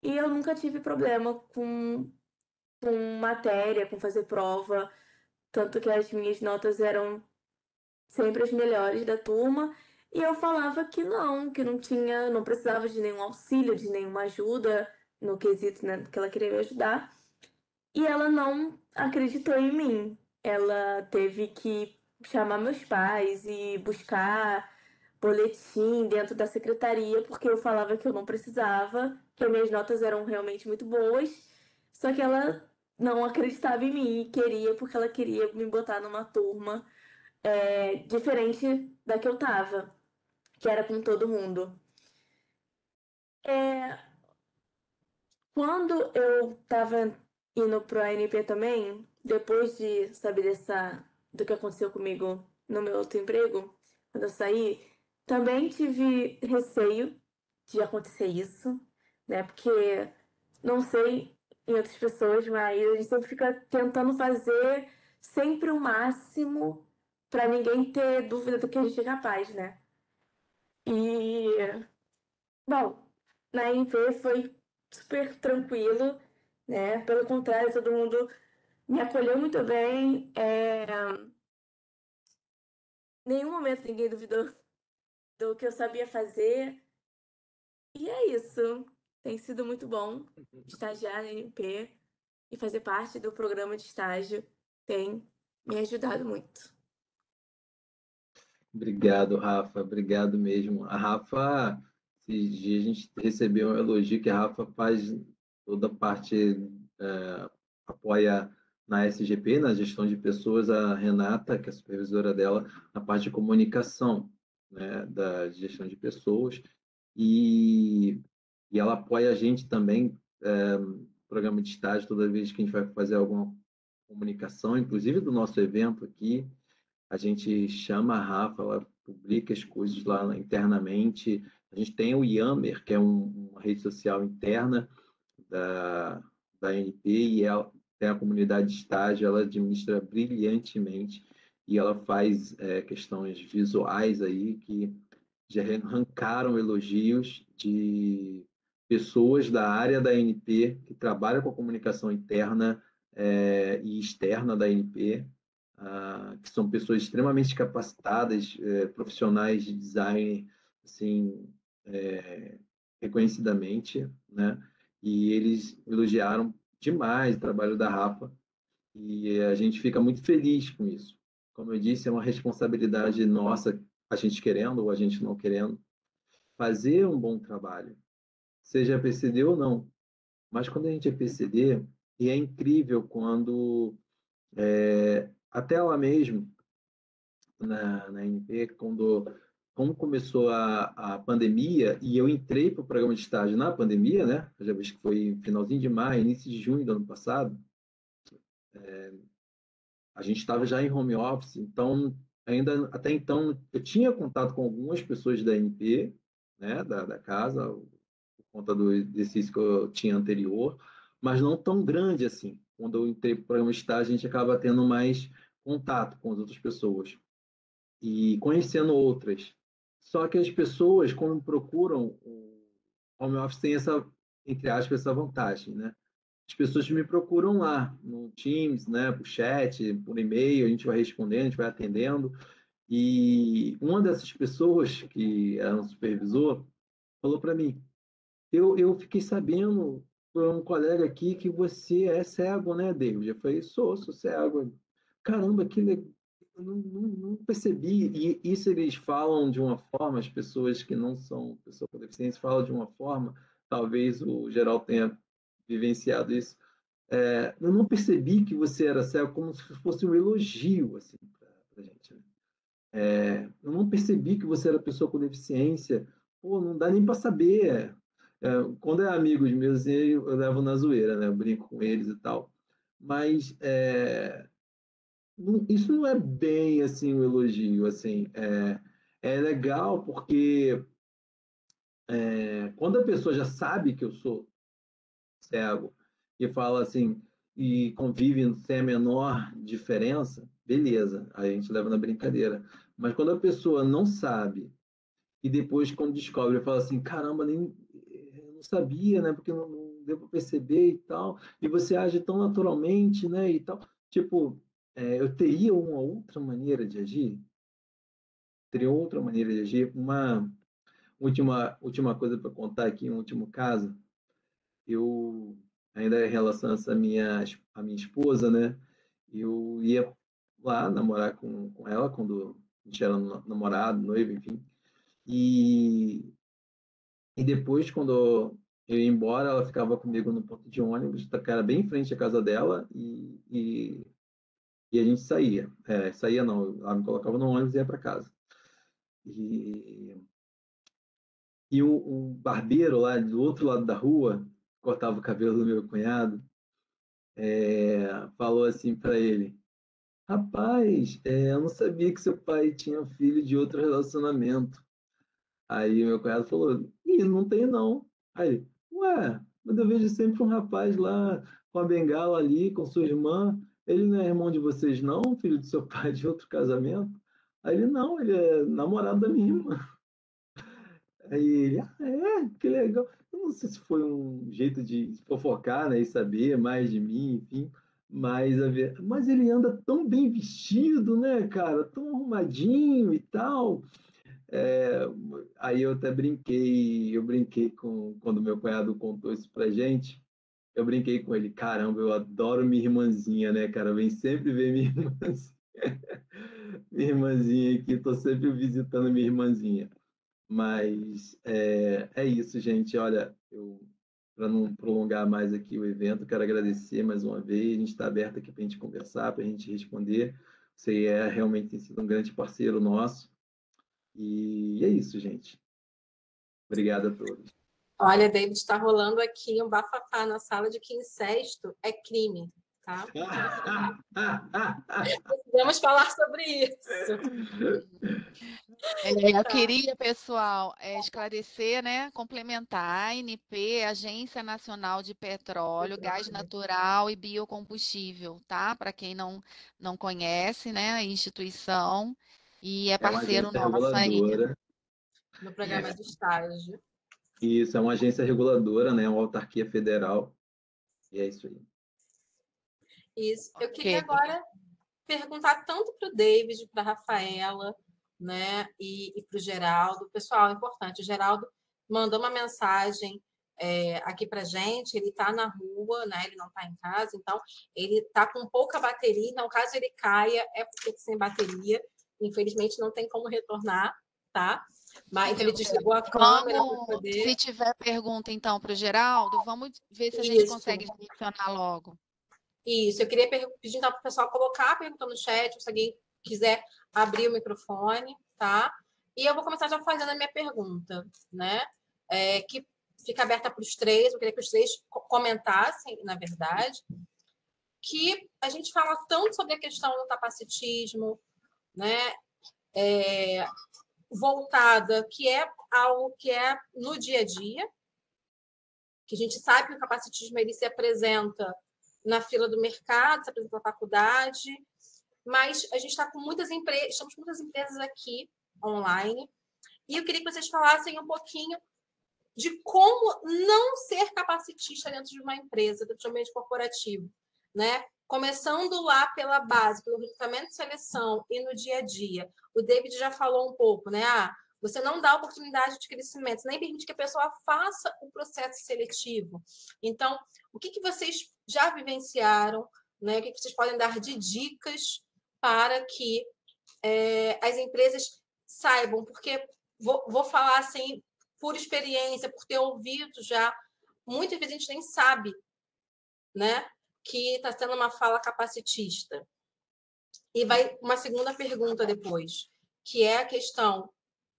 E eu nunca tive problema com matéria, com fazer prova, tanto que as minhas notas eram sempre as melhores da turma. E eu falava que não tinha, não precisava de nenhum auxílio, de nenhuma ajuda no quesito, né, que ela queria me ajudar. E ela não acreditou em mim. Ela teve que chamar meus pais e buscar boletim dentro da secretaria, porque eu falava que eu não precisava, que as minhas notas eram realmente muito boas. Só que ela não acreditava em mim e queria, porque ela queria me botar numa turma diferente da que eu tava, que era com todo mundo. É, Quando eu tava indo pro ANP também, depois de saber do que aconteceu comigo no meu outro emprego, quando eu saí, também tive receio de acontecer isso, né? Porque não sei em outras pessoas, mas a gente sempre fica tentando fazer sempre o máximo para ninguém ter dúvida do que a gente é capaz, né? E, bom, na NP foi super tranquilo, né? Pelo contrário, todo mundo me acolheu muito bem. Em nenhum momento ninguém duvidou do que eu sabia fazer. E é isso. Tem sido muito bom estagiar na NP e fazer parte do programa de estágio. Tem me ajudado muito. Obrigado, Rafa. Obrigado mesmo. A Rafa, esses dias a gente recebeu um elogio que a Rafa faz toda a parte, apoia na SGP, na gestão de pessoas, a Renata, que é a supervisora dela, na parte de comunicação, né, da gestão de pessoas, e, e ela apoia a gente também, no programa de estágio, toda vez que a gente vai fazer alguma comunicação, inclusive do nosso evento aqui, a gente chama a Rafa, ela publica as coisas lá internamente. A gente tem o Yammer, que é uma rede social interna da, da ANP, e ela tem a comunidade de estágio, ela administra brilhantemente, e ela faz questões visuais aí que já arrancaram elogios de pessoas da área da ANP que trabalham com a comunicação interna e externa da ANP, que são pessoas extremamente capacitadas, profissionais de design, assim, reconhecidamente, né? E eles elogiaram demais o trabalho da Rafa e a gente fica muito feliz com isso. Como eu disse, é uma responsabilidade nossa, a gente querendo ou a gente não querendo, fazer um bom trabalho, seja PCD ou não. Mas quando a gente é PCD, e é incrível quando, até lá mesmo, na NP, como começou a pandemia, e eu entrei para o programa de estágio na pandemia, né? Eu já vi que foi finalzinho de maio, início de junho do ano passado, a gente estava já em home office, então, ainda até então, eu tinha contato com algumas pessoas da NP, né, da casa, por conta do exercício que eu tinha anterior, mas não tão grande assim. Quando eu entrei para o programa de estágio, a gente acaba tendo mais contato com as outras pessoas e conhecendo outras. Só que as pessoas, quando procuram o home office, tem essa, entre aspas, essa vantagem, né? As pessoas me procuram lá, no Teams, né, por chat, por e-mail, a gente vai respondendo, a gente vai atendendo. E uma dessas pessoas, que era um supervisor, falou para mim: eu fiquei sabendo por um colega aqui que você é cego, né, David? Eu falei: sou cego. Caramba, que legal. Eu não percebi. E isso eles falam de uma forma, as pessoas que não são pessoas com deficiência falam de uma forma, talvez o geral tenha vivenciado isso. Eu não percebi que você era cego como se fosse um elogio assim, para a gente. Né? Eu não percebi que você era pessoa com deficiência. Pô, não dá nem para saber. Quando é amigos meus, eu levo na zoeira, né? Eu brinco com eles e tal. Mas isso não é bem assim um elogio. Assim, é legal porque quando a pessoa já sabe que eu sou cego e fala assim e convive sem a menor diferença, beleza, a gente leva na brincadeira. Mas quando a pessoa não sabe e depois quando descobre fala assim, caramba, nem eu não sabia, né? Porque não deu para perceber e tal. E você age tão naturalmente, né? E tal. Tipo, eu teria uma outra maneira de agir? Teria outra maneira de agir? Uma última coisa para contar aqui, um último caso. Eu, ainda em relação a a minha esposa, né? Eu ia lá namorar com ela quando a gente era namorado, noivo, enfim. E, e depois, quando eu ia embora, ela ficava comigo no ponto de ônibus, que era bem em frente à casa dela, e a gente saía. Saía não, ela me colocava no ônibus e ia para casa. E, e o barbeiro lá do outro lado da rua, cortava o cabelo do meu cunhado, falou assim para ele: Rapaz, eu não sabia que seu pai tinha filho de outro relacionamento. Aí meu cunhado falou: Ih, não tem não. Aí, ué, mas eu vejo sempre um rapaz lá com a bengala ali, com sua irmã. Ele não é irmão de vocês, não? Filho do seu pai de outro casamento? Aí ele: Não, ele é namorado da minha irmã. Aí ele, que legal. Eu não sei se foi um jeito de fofocar, né, e saber mais de mim, enfim, mas ele anda tão bem vestido, né, cara, tão arrumadinho e tal. É, aí eu brinquei quando meu cunhado contou isso pra gente, eu brinquei com ele, caramba, eu adoro minha irmãzinha, né, cara, vem sempre ver minha irmãzinha, minha irmãzinha aqui, tô sempre visitando minha irmãzinha. Mas é isso, gente. Olha, para não prolongar mais aqui o evento, quero agradecer mais uma vez. A gente está aberto aqui para a gente conversar, para a gente responder. Você realmente tem sido um grande parceiro nosso. E é isso, gente. Obrigado a todos. Olha, David, está rolando aqui um bafafá na sala de que incesto é crime, tá? Vamos falar sobre isso. Eu queria, pessoal, esclarecer, né, complementar. A ANP, Agência Nacional de Petróleo, Gás Natural e Biocombustível, tá? Para quem não conhece, né, a instituição, e é É uma parceiro agência nosso aí. reguladora. No programa de estágio. Isso, é uma agência reguladora, né? Uma autarquia federal. E é isso aí. Isso. Eu queria Ok. agora perguntar tanto para o David, para a Rafaela, né, e para o Geraldo. Pessoal, é importante, o Geraldo mandou uma mensagem aqui para gente, ele está na rua, né, ele não está em casa, então ele está com pouca bateria, então caso ele caia, é porque está sem bateria, infelizmente não tem como retornar, tá? Mas então, ele desligou a câmera para poder... Se tiver pergunta, então, para o Geraldo, vamos ver se a gente Isso. consegue direcionar logo. Isso, eu queria pedir então para o pessoal colocar a pergunta no chat, se alguém quiser abrir o microfone, tá? E eu vou começar já fazendo a minha pergunta, né? Que fica aberta para os três, eu queria que os três comentassem, na verdade, que a gente fala tanto sobre a questão do capacitismo, né? Voltada, que é algo que é no dia a dia, que a gente sabe que o capacitismo ele se apresenta na fila do mercado, se apresenta na faculdade, mas a gente está com muitas empresas, estamos com muitas empresas aqui online, e eu queria que vocês falassem um pouquinho de como não ser capacitista dentro de uma empresa, dentro de um ambiente corporativo, né? Começando lá pela base, pelo recrutamento e seleção e no dia a dia. O David já falou um pouco, né? Você não dá oportunidade de crescimento, nem permite que a pessoa faça o processo seletivo. Então, o que vocês já vivenciaram, né? O que vocês podem dar de dicas para que as empresas saibam? Porque vou falar assim, por experiência, por ter ouvido já, muitas vezes a gente nem sabe, né, que está tendo uma fala capacitista. E vai uma segunda pergunta depois, que é a questão: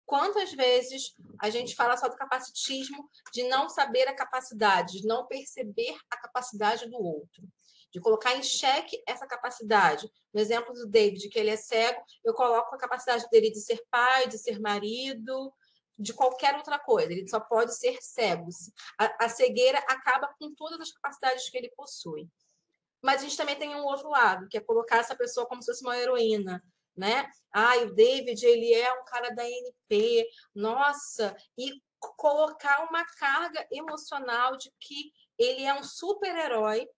quantas vezes a gente fala só do capacitismo, de não saber a capacidade, de não perceber a capacidade do outro, de colocar em xeque essa capacidade. No exemplo do David, que ele é cego, eu coloco a capacidade dele de ser pai, de ser marido, de qualquer outra coisa. Ele só pode ser cego. A cegueira acaba com todas as capacidades que ele possui. Mas a gente também tem um outro lado, que é colocar essa pessoa como se fosse uma heroína, né? O David, ele é um cara da NP, nossa, e colocar uma carga emocional de que ele é um super-herói.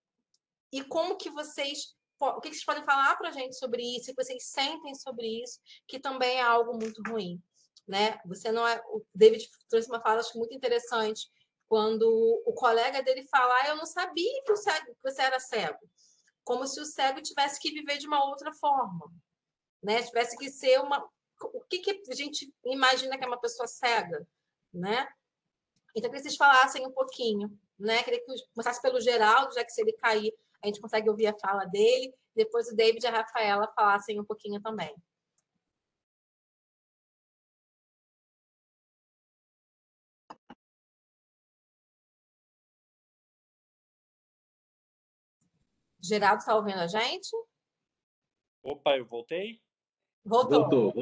E como que vocês, o que vocês podem falar para a gente sobre isso, o que vocês sentem sobre isso, que também é algo muito ruim, né? Você não é, o David trouxe uma fala acho muito interessante quando o colega dele fala: eu não sabia que você era cego, como se o cego tivesse que viver de uma outra forma, né? Tivesse que ser uma... O que a gente imagina que é uma pessoa cega, né? Então, eu queria que vocês falassem um pouquinho, né? Eu queria que começasse pelo Geraldo, já que se ele cair, a gente consegue ouvir a fala dele. Depois o David e a Rafaela falassem um pouquinho também. Geraldo, está ouvindo a gente? Opa, eu voltei? Voltou.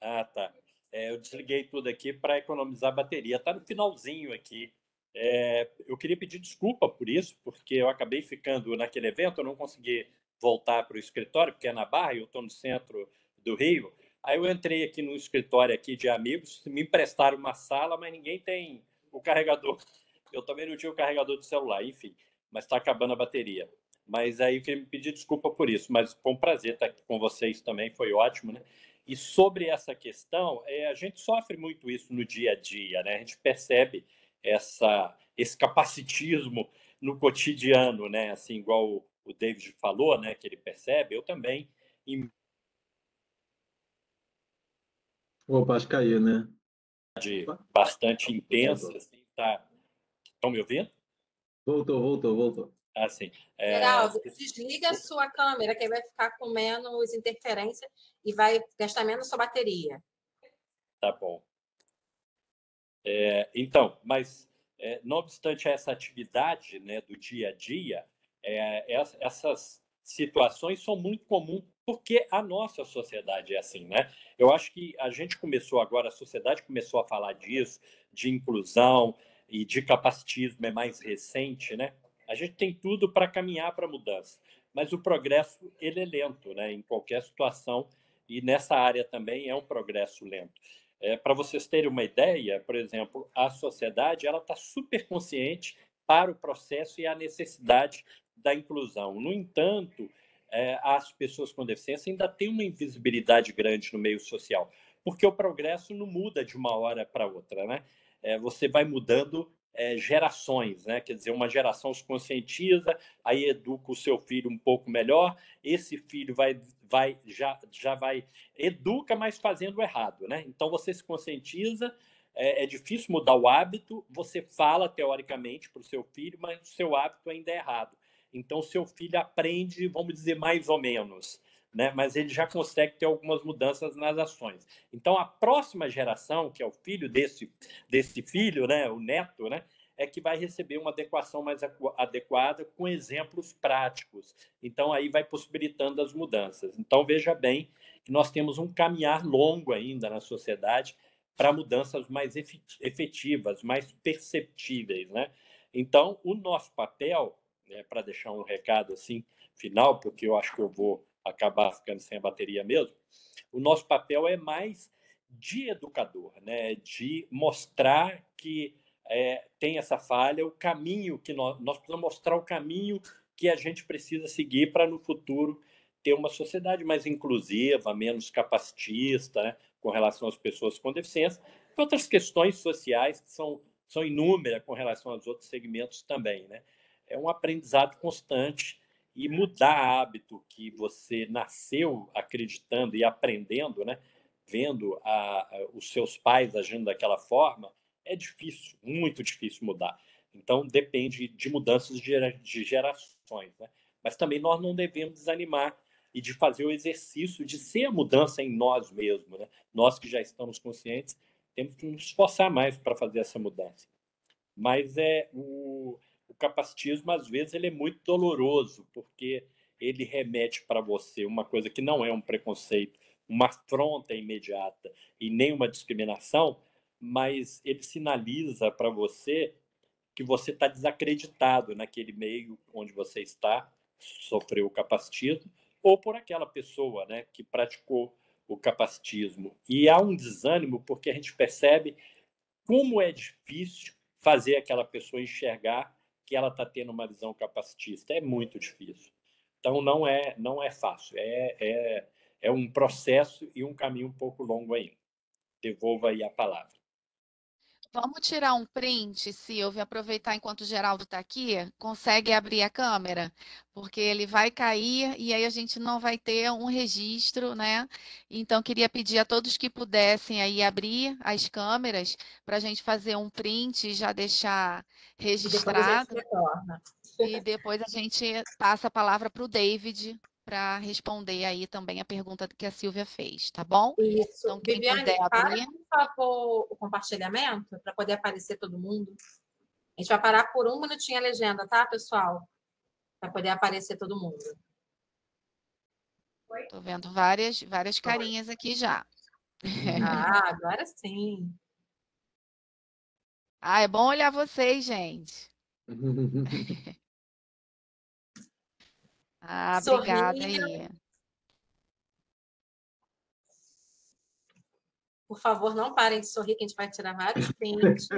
Ah, tá. Eu desliguei tudo aqui para economizar bateria. Está no finalzinho aqui. Eu queria pedir desculpa por isso, porque eu acabei ficando naquele evento, eu não consegui voltar para o escritório, porque é na Barra, e eu estou no centro do Rio, Aí eu entrei aqui no escritório aqui de amigos, me emprestaram uma sala, mas ninguém tem o carregador. Eu também não tinha o carregador de celular, enfim, mas está acabando a bateria. Mas aí eu queria me pedir desculpa por isso, mas foi um prazer estar aqui com vocês também, foi ótimo, né? E sobre essa questão, a gente sofre muito isso no dia a dia, né? A gente percebe esse capacitismo no cotidiano, né? Assim, igual o David falou, né? Que ele percebe, eu também. Opa, acho que caiu, né? Opa, Bastante intensa, voltou. assim, tá? Estão me ouvindo? Voltou. Assim, Geraldo, desliga a sua câmera, que aí vai ficar com menos interferência e vai gastar menos sua bateria. tá bom. Então, mas não obstante essa atividade, né, do dia a dia, essas situações são muito comuns porque a nossa sociedade é assim, né? Eu acho que a gente começou agora, a sociedade começou a falar disso, de inclusão e de capacitismo é mais recente, né? A gente tem tudo para caminhar para a mudança, mas o progresso ele é lento, né? Em qualquer situação e nessa área também é um progresso lento. Para vocês terem uma ideia, por exemplo, a sociedade ela está super consciente para o processo e a necessidade da inclusão. No entanto, as pessoas com deficiência ainda têm uma invisibilidade grande no meio social, porque o progresso não muda de uma hora para outra, né? Você vai mudando gerações, né? Quer dizer, uma geração se conscientiza, aí educa o seu filho um pouco melhor, esse filho já vai educa, mas fazendo errado, né? Então você se conscientiza, é difícil mudar o hábito, você fala teoricamente para o seu filho, mas o seu hábito ainda é errado. Então seu filho aprende, vamos dizer, mais ou menos, né? Mas ele já consegue ter algumas mudanças nas ações. Então a próxima geração, que é o filho desse filho, né, o neto, né, é que vai receber uma adequação mais adequada com exemplos práticos. Então aí vai possibilitando as mudanças. Então veja bem que nós temos um caminhar longo ainda na sociedade para mudanças mais efetivas, mais perceptíveis, né? Então, o nosso papel, né, para deixar um recado assim final, porque eu acho que eu vou acabar ficando sem a bateria mesmo, o nosso papel é mais de educador, né? De mostrar que tem essa falha, o caminho que nós precisamos mostrar o caminho que a gente precisa seguir para no futuro ter uma sociedade mais inclusiva, menos capacitista, né, com relação às pessoas com deficiência, e outras questões sociais que são inúmeras com relação aos outros segmentos também, né? É um aprendizado constante e mudar hábito que você nasceu acreditando e aprendendo, né, vendo os seus pais agindo daquela forma, é difícil, muito difícil mudar. Então depende de mudanças de gerações, né? Mas também nós não devemos desanimar e de fazer o exercício de ser a mudança em nós mesmos, né? Nós que já estamos conscientes, temos que nos esforçar mais para fazer essa mudança. Mas o capacitismo, às vezes, ele é muito doloroso, porque ele remete para você uma coisa que não é um preconceito, uma afronta imediata e nem uma discriminação, mas ele sinaliza para você que você está desacreditado naquele meio onde você está, sofreu o capacitismo, ou por aquela pessoa, né, que praticou o capacitismo. E há um desânimo porque a gente percebe como é difícil fazer aquela pessoa enxergar que ela está tendo uma visão capacitista. É muito difícil. Então não é fácil. É um processo e um caminho um pouco longo ainda. Devolvo aí a palavra. Vamos tirar um print, Silvia, aproveitar enquanto o Geraldo está aqui, consegue abrir a câmera, porque ele vai cair e aí a gente não vai ter um registro, né? Então, queria pedir a todos que pudessem aí abrir as câmeras para a gente fazer um print e já deixar E depois a gente registrado. retorna. E depois a gente passa a palavra para o David para responder aí também a pergunta que a Silvia fez, tá bom? Isso. Então, quem Viviane, puder abrir. para, por favor, o compartilhamento, para poder aparecer todo mundo. A gente vai parar por um minutinho a legenda, tá, pessoal? Para poder aparecer todo mundo. Estou vendo várias carinhas aqui já. Ah, agora sim. Ah, é bom olhar vocês, gente. Ah, obrigada Sorria. aí. Por favor, não parem de sorrir, que a gente vai tirar vários prints.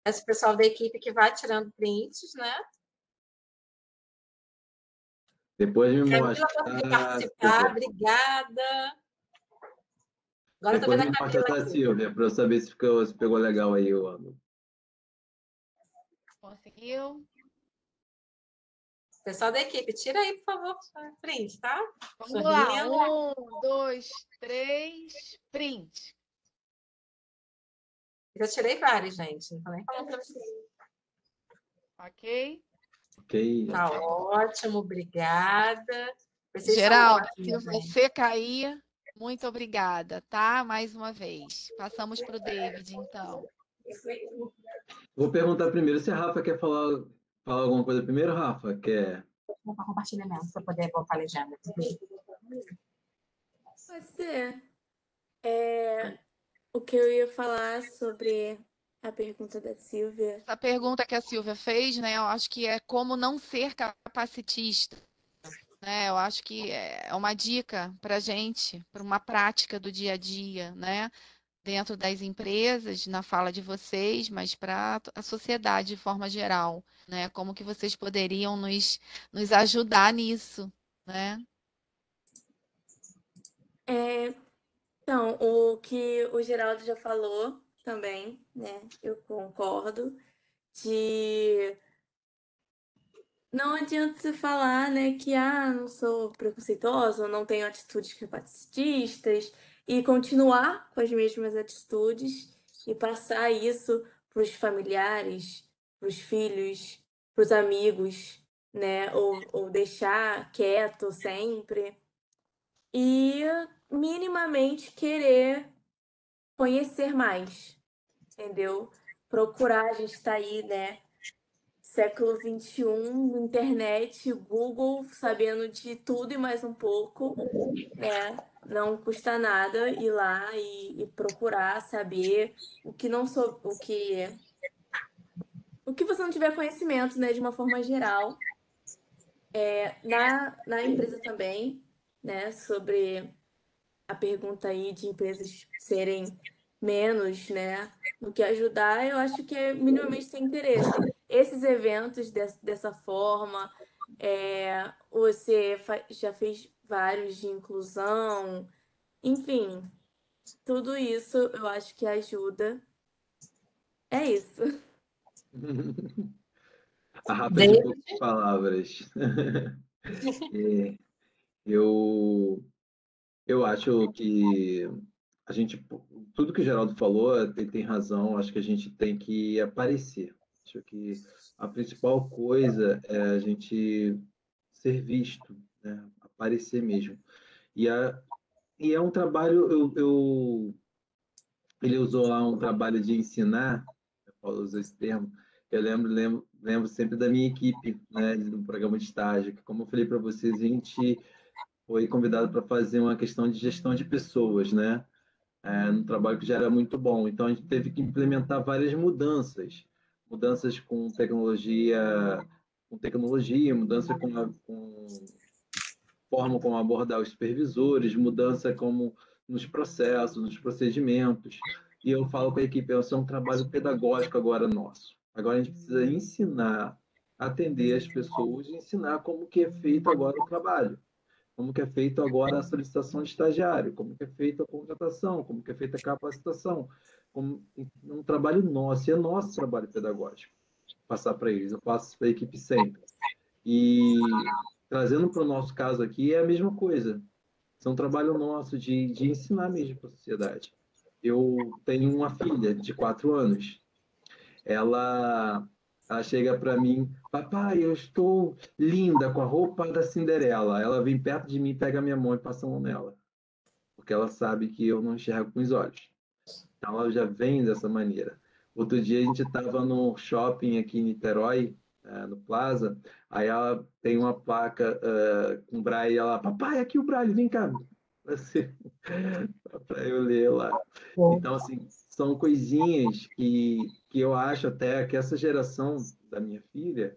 Esse pessoal da equipe que vai tirando prints, né? Depois me Camila mostra. conseguiu participar, obrigada. Agora eu tô Depois vendo me a mostra, Camila tá, aqui. Silvia, para eu saber se pegou legal aí o ano. Conseguiu? Pessoal da equipe, tira aí, por favor, print, tá? Vamos lá. Sorrindo. 1, 2, 3, print. Eu tirei vários, gente. Não tô nem falando pra vocês. Ok? Ok. Tá ótimo, obrigada. Vocês são Geraldo, se ótimos, gente. você cair, muito obrigada, tá? Mais uma vez. Passamos para o David, então. Vou perguntar primeiro se a Rafa quer falar alguma coisa primeiro, Rafa? Quer? Vou para compartilhamento para poder botar a legenda. Pode ser. O que eu ia falar sobre a pergunta da Silvia. Essa pergunta que a Silvia fez, né? Eu acho que é como não ser capacitista, né? Eu acho que é uma dica para a gente, para uma prática do dia a dia, né? Dentro das empresas, na fala de vocês, mas para a sociedade de forma geral, né? Como que vocês poderiam nos ajudar nisso, né? Então, o que o Geraldo já falou também, né? Eu concordo, de não adianta você falar, né, que não sou preconceituosa, não tenho atitudes capacitistas e continuar com as mesmas atitudes e passar isso para os familiares, para os filhos, para os amigos, né, ou deixar quieto sempre e minimamente querer conhecer mais, entendeu? Procurar, a gente está aí, né? Século XXI, internet, Google, sabendo de tudo e mais um pouco, né? Não custa nada ir lá e procurar saber o que não sou, o que você não tiver conhecimento, né? De uma forma geral. Na empresa também, né? Sobre a pergunta aí de empresas serem menos, né, do que ajudar, eu acho que é minimamente tem interesse. Esses eventos dessa forma, você já fez vários de inclusão, enfim, tudo isso eu acho que ajuda. É isso. A Rafa é de David, poucas palavras. É, eu acho que a gente, tudo que o Geraldo falou, tem razão. Acho que a gente tem que aparecer. Acho que a principal coisa é a gente ser visto, né? Aparecer mesmo. E, e é um trabalho, ele usou lá um trabalho de ensinar, Paulo usou esse termo, eu lembro sempre da minha equipe, né, do programa de estágio, que como eu falei para vocês, a gente foi convidado para fazer uma questão de gestão de pessoas, né, no trabalho que já era muito bom. Então a gente teve que implementar várias mudanças com tecnologia, mudança com forma como abordar os supervisores, mudança como nos processos, nos procedimentos. E eu falo com a equipe, isso é um trabalho pedagógico agora nosso. Agora a gente precisa ensinar, atender as pessoas, ensinar como que é feito agora o trabalho, como que é feito agora a solicitação de estagiário, como que é feita a contratação, como que é feita a capacitação. Um trabalho nosso, e é nosso trabalho pedagógico passar para eles. Eu passo para a equipe sempre. E trazendo para o nosso caso aqui, é a mesma coisa. É um trabalho nosso de ensinar mesmo para a sociedade. Eu tenho uma filha de 4 anos. Ela, ela chega para mim, papai, eu estou linda com a roupa da Cinderela. Ela vem perto de mim, pega a minha mão e passa a mão nela. Porque ela sabe que eu não enxergo com os olhos. Então ela já vem dessa maneira. Outro dia a gente estava no shopping aqui em Niterói, no Plaza, aí ela tem uma placa com braille, ela, papai, aqui o braille, vem cá, para eu ler lá. Então, assim, são coisinhas que eu acho até que essa geração da minha filha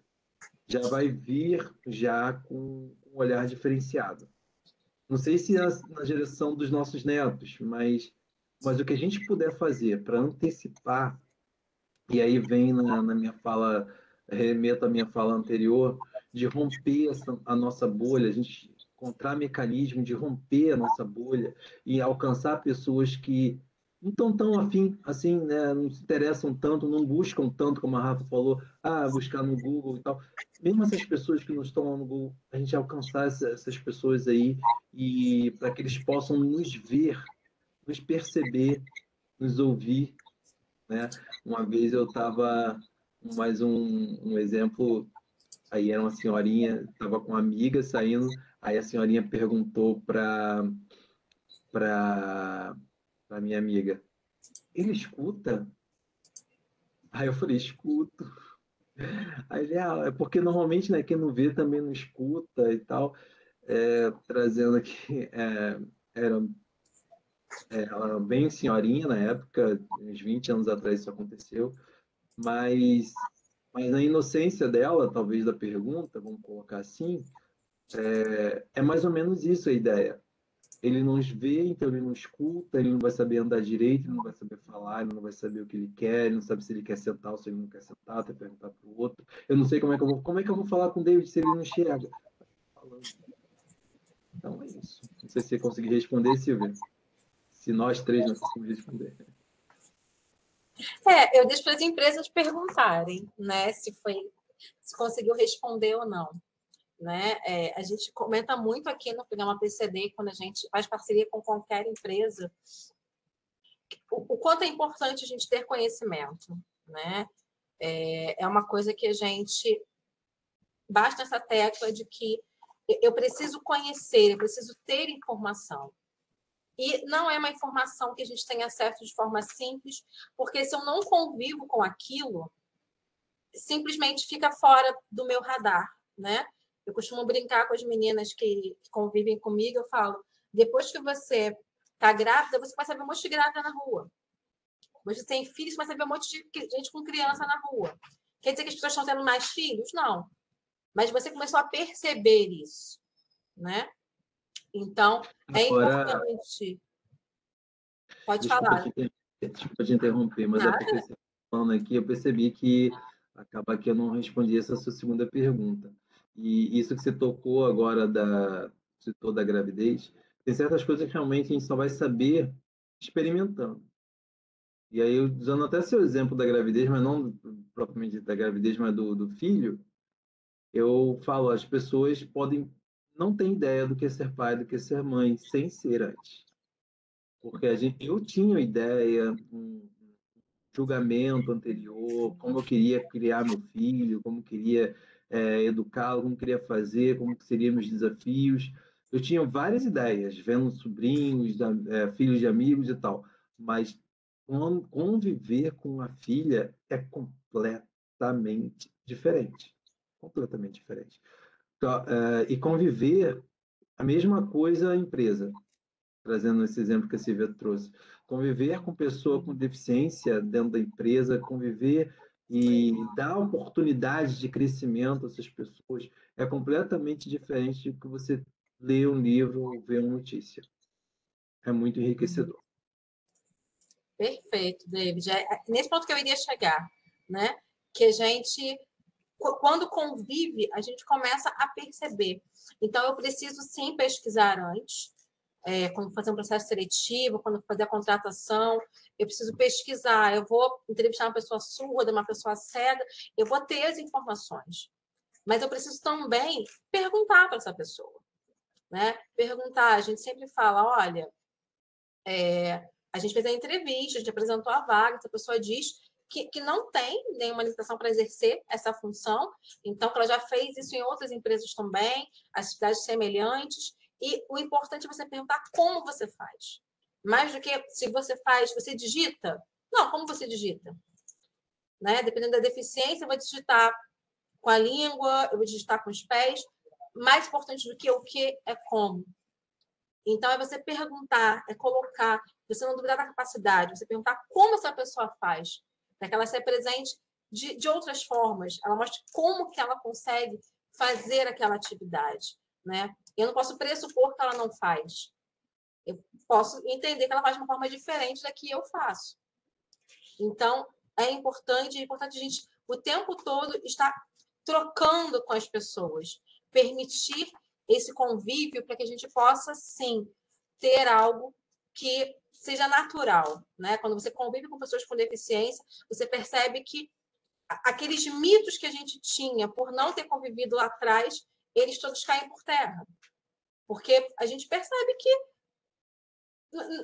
já vai vir já com um olhar diferenciado. Não sei se na geração dos nossos netos, mas Mas o que a gente puder fazer para antecipar, e aí vem na minha fala, remeto à minha fala anterior, de romper a nossa bolha, a gente encontrar mecanismo de romper a nossa bolha e alcançar pessoas que não estão tão afim, assim, né, não se interessam tanto, não buscam tanto, como a Rafa falou, buscar no Google e tal. Mesmo essas pessoas que não estão lá no Google, a gente alcançar essas pessoas aí e para que eles possam nos ver, nos perceber, nos ouvir, né? Uma vez eu estava, mais um exemplo, aí era uma senhorinha, estava com uma amiga saindo, aí a senhorinha perguntou para minha amiga, ele escuta? Aí eu falei, escuto. Aí ele, é porque normalmente, né, quem não vê também não escuta e tal, trazendo aqui, era ela era bem senhorinha na época, uns 20 anos atrás isso aconteceu, mas, mas na inocência dela, talvez da pergunta, vamos colocar assim, é mais ou menos isso a ideia. Ele não nos vê, então ele não escuta, ele não vai saber andar direito, ele não vai saber falar, ele não vai saber o que ele quer, ele não sabe se ele quer sentar ou se ele não quer sentar, até perguntar para o outro. Eu não sei como é que eu vou falar com o David se ele não enxerga. Falando. Então é isso. Não sei se você conseguiu responder, Silvia. Se nós três não conseguimos responder. Eu deixo para as empresas perguntarem, né, se conseguiu responder ou não. Né? A gente comenta muito aqui no programa PCD, quando a gente faz parceria com qualquer empresa, o quanto é importante a gente ter conhecimento. Né? É uma coisa que a gente bate nessa tecla de que eu preciso conhecer, eu preciso ter informação. E não é uma informação que a gente tem acesso de forma simples, porque se eu não convivo com aquilo, simplesmente fica fora do meu radar, né? Eu costumo brincar com as meninas que convivem comigo, eu falo, depois que você está grávida, você começa a ver um monte de grávida na rua. Você tem filhos, você começa a ver um monte de gente com criança na rua. Quer dizer que as pessoas estão tendo mais filhos? Não. Mas você começou a perceber isso, né? Então, é Agora, importante. Pode desculpa falar. te interromper, mas é Nada. porque você está falando aqui, eu percebi que acaba que eu não respondi essa sua segunda pergunta. E isso que você tocou agora citou da gravidez, tem certas coisas que realmente a gente só vai saber experimentando. E aí, usando até seu exemplo da gravidez, mas não propriamente da gravidez, mas do filho, eu falo, as pessoas podem não ter ideia do que é ser pai, do que é ser mãe, sem ser antes. Porque eu tinha ideia, um julgamento anterior, como eu queria criar meu filho, como eu queria educá-lo, como eu queria fazer, como seriam meus desafios. Eu tinha várias ideias, vendo sobrinhos, filhos de amigos e tal, mas conviver com a filha é completamente diferente. Completamente diferente. Então, e conviver, a mesma coisa a empresa, trazendo esse exemplo que a Silvia trouxe. Conviver com pessoa com deficiência dentro da empresa, conviver e dar oportunidade de crescimento a essas pessoas é completamente diferente do que você ler um livro ou ver uma notícia. É muito enriquecedor. Perfeito, David. Nesse ponto que eu iria chegar, né? Que a gente, quando convive, a gente começa a perceber. Então, eu preciso sim pesquisar antes, quando fazer um processo seletivo, quando fazer a contratação, eu preciso pesquisar. Eu vou entrevistar uma pessoa surda, uma pessoa cega, eu vou ter as informações. Mas eu preciso também perguntar para essa pessoa, né? Perguntar. A gente sempre fala, olha, a gente fez a entrevista, a gente apresentou a vaga, essa pessoa diz que não tem nenhuma limitação para exercer essa função, então que ela já fez isso em outras empresas também, atividades semelhantes, e o importante é você perguntar como você faz. Mais do que se você faz, você digita? Não, como você digita? Né? Dependendo da deficiência, eu vou digitar com a língua, eu vou digitar com os pés. Mais importante do que o que é como. Então, é você perguntar, é colocar, você não duvidar da capacidade, você perguntar como essa pessoa faz, para que ela se apresente de outras formas, ela mostre como que ela consegue fazer aquela atividade, né? Eu não posso pressupor que ela não faz. Eu posso entender que ela faz de uma forma diferente da que eu faço. Então, é importante a gente, o tempo todo, estar trocando com as pessoas, permitir esse convívio para que a gente possa, sim, ter algo que seja natural, né? Quando você convive com pessoas com deficiência, você percebe que aqueles mitos que a gente tinha por não ter convivido lá atrás, eles todos caem por terra. Porque a gente percebe que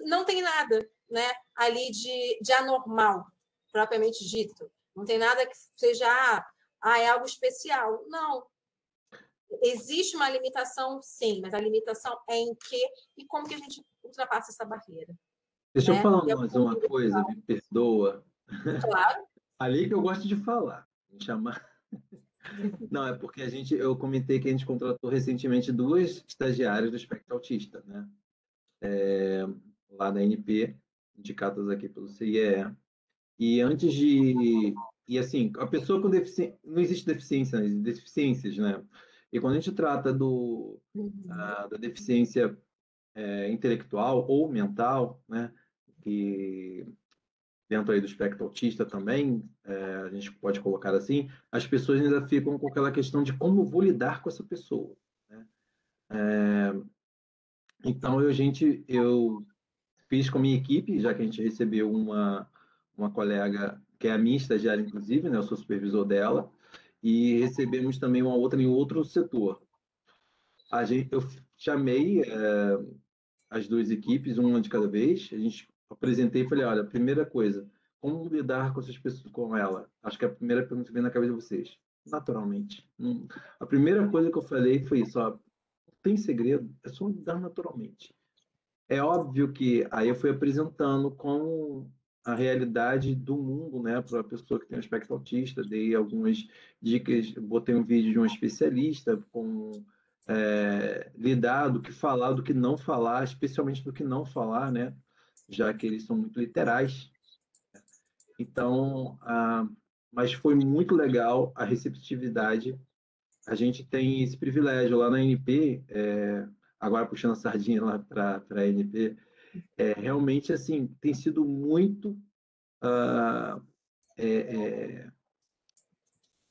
não tem nada, né, ali de anormal, propriamente dito. Não tem nada que seja, é algo especial. Não. Existe uma limitação, sim, mas a limitação é em quê e como que a gente ultrapassa essa barreira. Deixa eu Né? falar mais uma coisa, me perdoa. Claro. Ali que eu gosto de falar, me chamar. Não, é porque eu comentei que a gente contratou recentemente 2 estagiárias do espectro autista, né? Lá da NP, indicadas aqui pelo CIE. E antes de. E assim, a pessoa com deficiência. Não existe deficiência, né? Existem deficiências, né? E quando a gente trata da deficiência intelectual ou mental, né? Que dentro aí do espectro autista também, a gente pode colocar assim, as pessoas ainda ficam com aquela questão de como vou lidar com essa pessoa, né? Então, eu fiz com a minha equipe, já que a gente recebeu uma colega que é a minha estagiária, inclusive, né? Eu sou supervisor dela, e recebemos também uma outra em outro setor. Eu chamei as 2 equipes, uma de cada vez, a gente apresentei e falei, olha, a primeira coisa, como lidar com essas pessoas, com ela? Acho que é a primeira pergunta que vem na cabeça de vocês. Naturalmente. A primeira coisa que eu falei foi isso, ó, não tem segredo, é só lidar naturalmente. É óbvio que aí eu fui apresentando com a realidade do mundo, né, para a pessoa que tem um espectro autista, dei algumas dicas, botei um vídeo de um especialista com lidar, do que falar, do que não falar, especialmente do que não falar, né, já que eles são muito literais. Então, mas foi muito legal a receptividade. A gente tem esse privilégio lá na NP, agora puxando a sardinha lá para a NP, realmente assim tem sido muito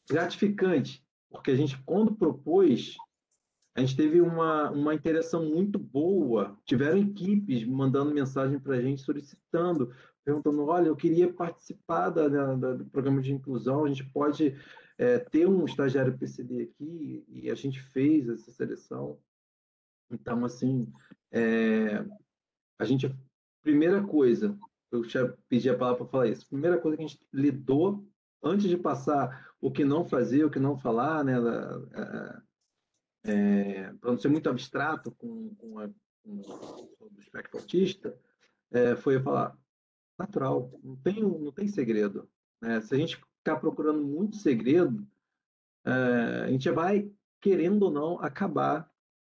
gratificante, porque a gente, quando propôs, a gente teve uma interação muito boa. Tiveram equipes mandando mensagem para a gente, solicitando, perguntando: olha, eu queria participar do programa de inclusão, a gente pode ter um estagiário PCD aqui, e a gente fez essa seleção. Então, assim, a gente, primeira coisa, eu já pedi a palavra para falar isso, primeira coisa que a gente lidou, antes de passar o que não fazer, o que não falar, né, para não ser muito abstrato com o espectro autista, foi eu falar, natural, não tem segredo. Né? Se a gente ficar procurando muito segredo, a gente vai, querendo ou não, acabar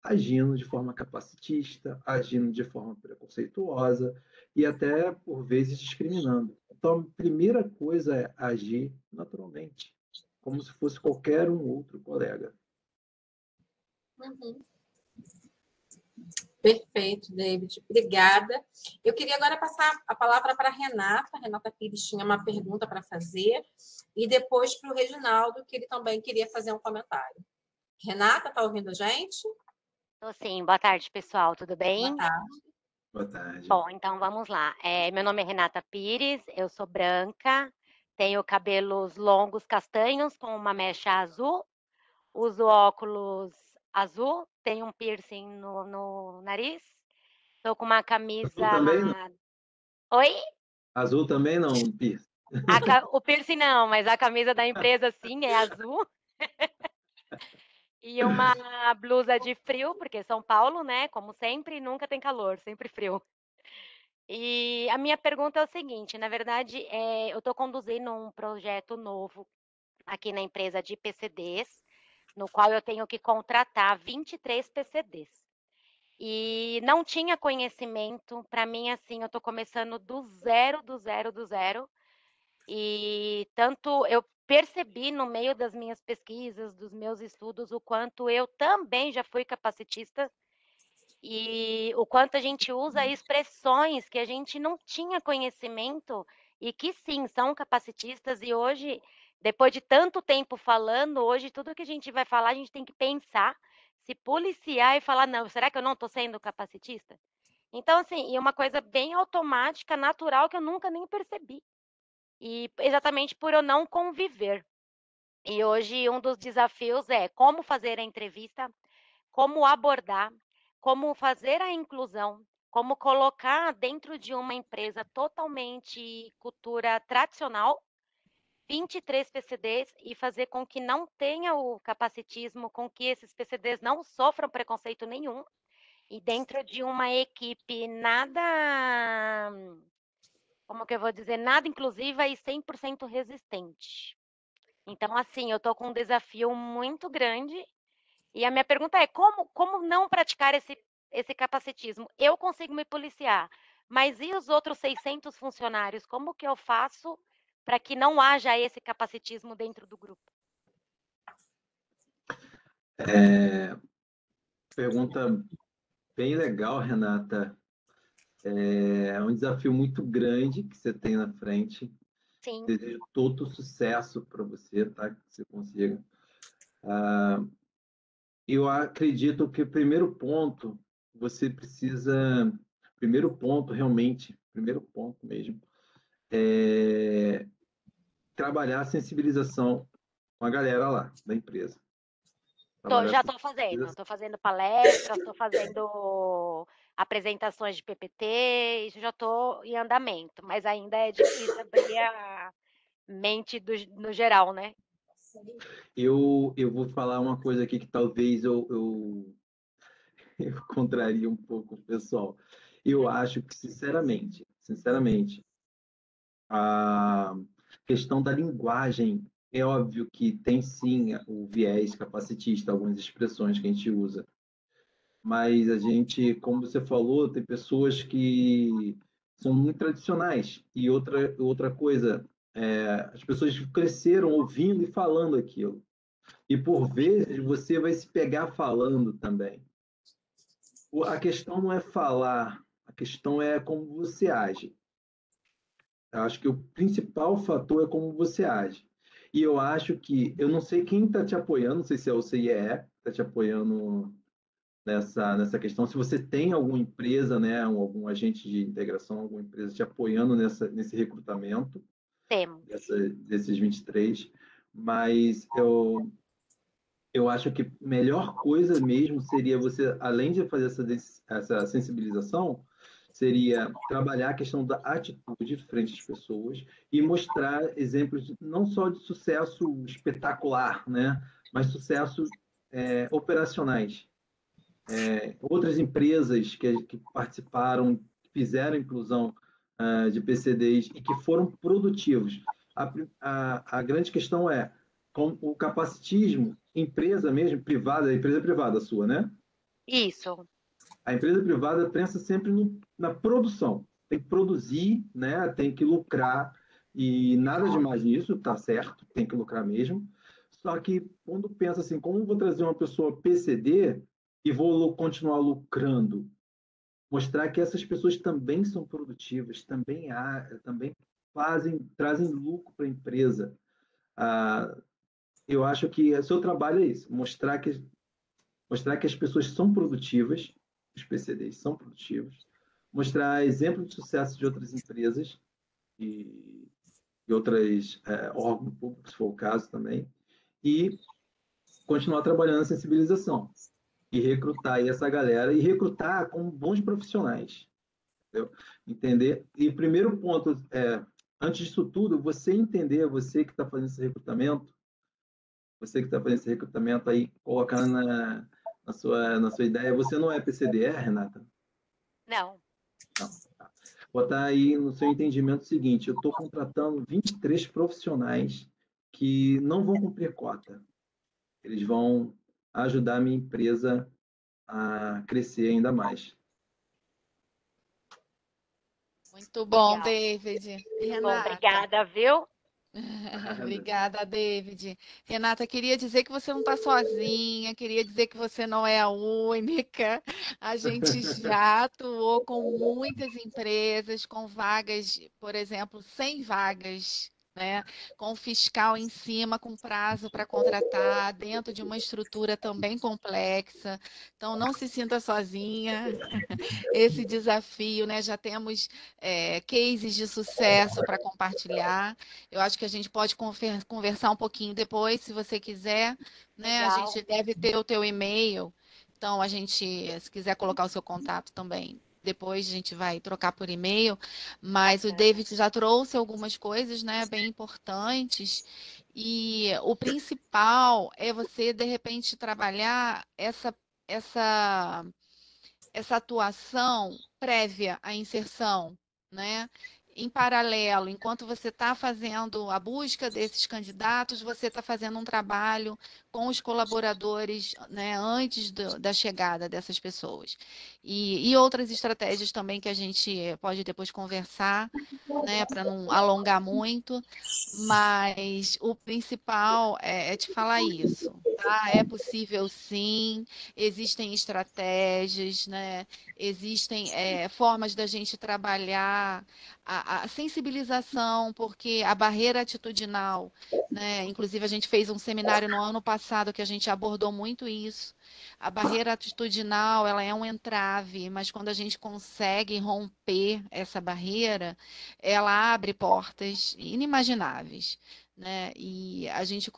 agindo de forma capacitista, agindo de forma preconceituosa e até, por vezes, discriminando. Então, a primeira coisa é agir naturalmente, como se fosse qualquer um outro colega. Uhum. Perfeito, David. Obrigada. Eu queria agora passar a palavra para a Renata. A Renata Pires tinha uma pergunta para fazer. E depois para o Reginaldo, que ele também queria fazer um comentário. Renata, está ouvindo a gente? Tô sim. Boa tarde, pessoal. Tudo Boa bem? tarde. Boa tarde. Bom, então vamos lá. Meu nome é Renata Pires, eu sou branca, tenho cabelos longos castanhos com uma mecha azul, uso óculos azul, tenho um piercing no nariz, estou com uma Azul camisa. também não? Oi? Azul também não, Pierce. O piercing não, mas a camisa da empresa sim é azul. E uma blusa de frio, porque São Paulo, né? Como sempre, nunca tem calor, sempre frio. E a minha pergunta é o seguinte, na verdade, eu estou conduzindo um projeto novo aqui na empresa de PCDs, no qual eu tenho que contratar 23 PCDs. E não tinha conhecimento, para mim, assim, eu estou começando do zero, do zero, do zero. E tanto eu percebi no meio das minhas pesquisas, dos meus estudos, o quanto eu também já fui capacitista. e o quanto a gente usa expressões que a gente não tinha conhecimento e que sim, são capacitistas e hoje, depois de tanto tempo falando, hoje tudo que a gente vai falar, a gente tem que pensar, se policiar e falar: "Não, será que eu não estou sendo capacitista?". Então, assim, e uma coisa bem automática, natural, que eu nunca nem percebi. E exatamente por eu não conviver. E hoje um dos desafios é como fazer a entrevista, como abordar, como fazer a inclusão, como colocar dentro de uma empresa totalmente cultura tradicional, 23 PCDs e fazer com que não tenha o capacitismo, com que esses PCDs não sofram preconceito nenhum, e dentro de uma equipe nada, como que eu vou dizer, nada inclusiva e 100% resistente. Então, assim, eu tô com um desafio muito grande e a minha pergunta é: como não praticar esse capacitismo? Eu consigo me policiar, mas e os outros 600 funcionários? Como que eu faço para que não haja esse capacitismo dentro do grupo? Pergunta bem legal, Renata. É um desafio muito grande que você tem na frente. Sim, Desejo todo sucesso para você, tá? Que você consiga. Eu acredito que o primeiro ponto, você precisa, primeiro ponto realmente, primeiro ponto mesmo, é trabalhar a sensibilização com a galera lá da empresa. Trabalhar a já estou fazendo. sensibilização. Estou fazendo palestras, estou fazendo apresentações de PPT, isso já estou em andamento, mas ainda é difícil abrir a mente no geral, né? Eu vou falar uma coisa aqui que talvez eu contraria um pouco o pessoal. Eu acho que, sinceramente, a questão da linguagem, é óbvio que tem sim o viés capacitista, algumas expressões que a gente usa, mas a gente, como você falou, tem pessoas que são muito tradicionais. E outra coisa, as pessoas cresceram ouvindo e falando aquilo. E por vezes você vai se pegar falando também. A questão não é falar, a questão é como você age. Eu acho que o principal fator é como você age. E eu acho que, eu não sei quem está te apoiando, não sei se é o CIE que está te apoiando nessa questão, se você tem alguma empresa, né, algum agente de integração, alguma empresa te apoiando nesse recrutamento Temos. desses 23, mas eu acho que a melhor coisa mesmo seria você, além de fazer essa sensibilização, seria trabalhar a questão da atitude frente às pessoas e mostrar exemplos não só de sucesso espetacular, né, mas sucessos operacionais. Outras empresas que participaram, fizeram inclusão de PCDs e que foram produtivos. A grande questão é, com o capacitismo, empresa mesmo, privada, a empresa privada sua, né? Isso. A empresa privada pensa sempre na produção. Tem que produzir, né? Tem que lucrar, e nada demais nisso, tá certo, tem que lucrar mesmo. Só que quando pensa assim, como vou trazer uma pessoa PCD e vou continuar lucrando? Mostrar que essas pessoas também são produtivas, também trazem lucro para a empresa. Eu acho que o seu trabalho é isso, mostrar que as pessoas são produtivas, os PCDs são produtivos, mostrar exemplos de sucesso de outras empresas e outras órgãos públicos, se for o caso também, e continuar trabalhando a sensibilização e recrutar aí essa galera e recrutar com bons profissionais, entendeu? Entender. E o primeiro ponto antes disso tudo, você entender, você que está fazendo esse recrutamento, aí, colocando na sua ideia, você não é PCDR, Renata? Não. Não. Tá. Botar aí no seu entendimento o seguinte: eu estou contratando 23 profissionais que não vão cumprir cota. Eles vão ajudar a minha empresa a crescer ainda mais. Muito bom, Legal. David. Bom, Renata, obrigada, viu? Obrigada, David. Renata, queria dizer que você não está sozinha, queria dizer que você não é a única. A gente já atuou com muitas empresas, com vagas, por exemplo, 100 vagas, né? Com o fiscal em cima, com prazo para contratar, dentro de uma estrutura também complexa. Então, não se sinta sozinha. Esse desafio, né? Já temos cases de sucesso para compartilhar. Eu acho que a gente pode conversar um pouquinho depois, se você quiser, né? A Legal. gente deve ter o teu e-mail, então a gente, se quiser colocar o seu contato também, depois a gente vai trocar por e-mail, mas o Bacana. David já trouxe algumas coisas, né, bem importantes, e o principal é você, de repente, trabalhar essa essa atuação prévia à inserção, né? Em paralelo, enquanto você está fazendo a busca desses candidatos, você está fazendo um trabalho com os colaboradores, né, antes da chegada dessas pessoas. E outras estratégias também que a gente pode depois conversar, né, para não alongar muito, mas o principal é te falar isso, tá? É possível sim, existem estratégias, né? Existem formas da gente trabalhar a sensibilização, porque a barreira atitudinal, né? Inclusive, a gente fez um seminário no ano passado que a gente abordou muito isso. A barreira atitudinal, ela é um entrave, mas quando a gente consegue romper essa barreira, ela abre portas inimagináveis, né? E a gente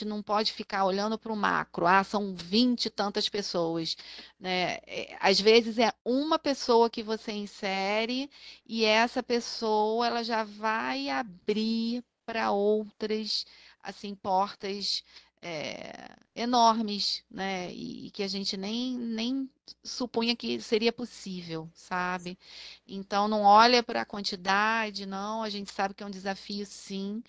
não pode ficar olhando para o macro, são 20 e tantas pessoas, né? Às vezes é uma pessoa que você insere e essa pessoa ela já vai abrir para outras, assim, portas enormes, né? E que a gente nem supunha que seria possível, sabe? Então, não olha para a quantidade, não. A gente sabe que é um desafio, sim,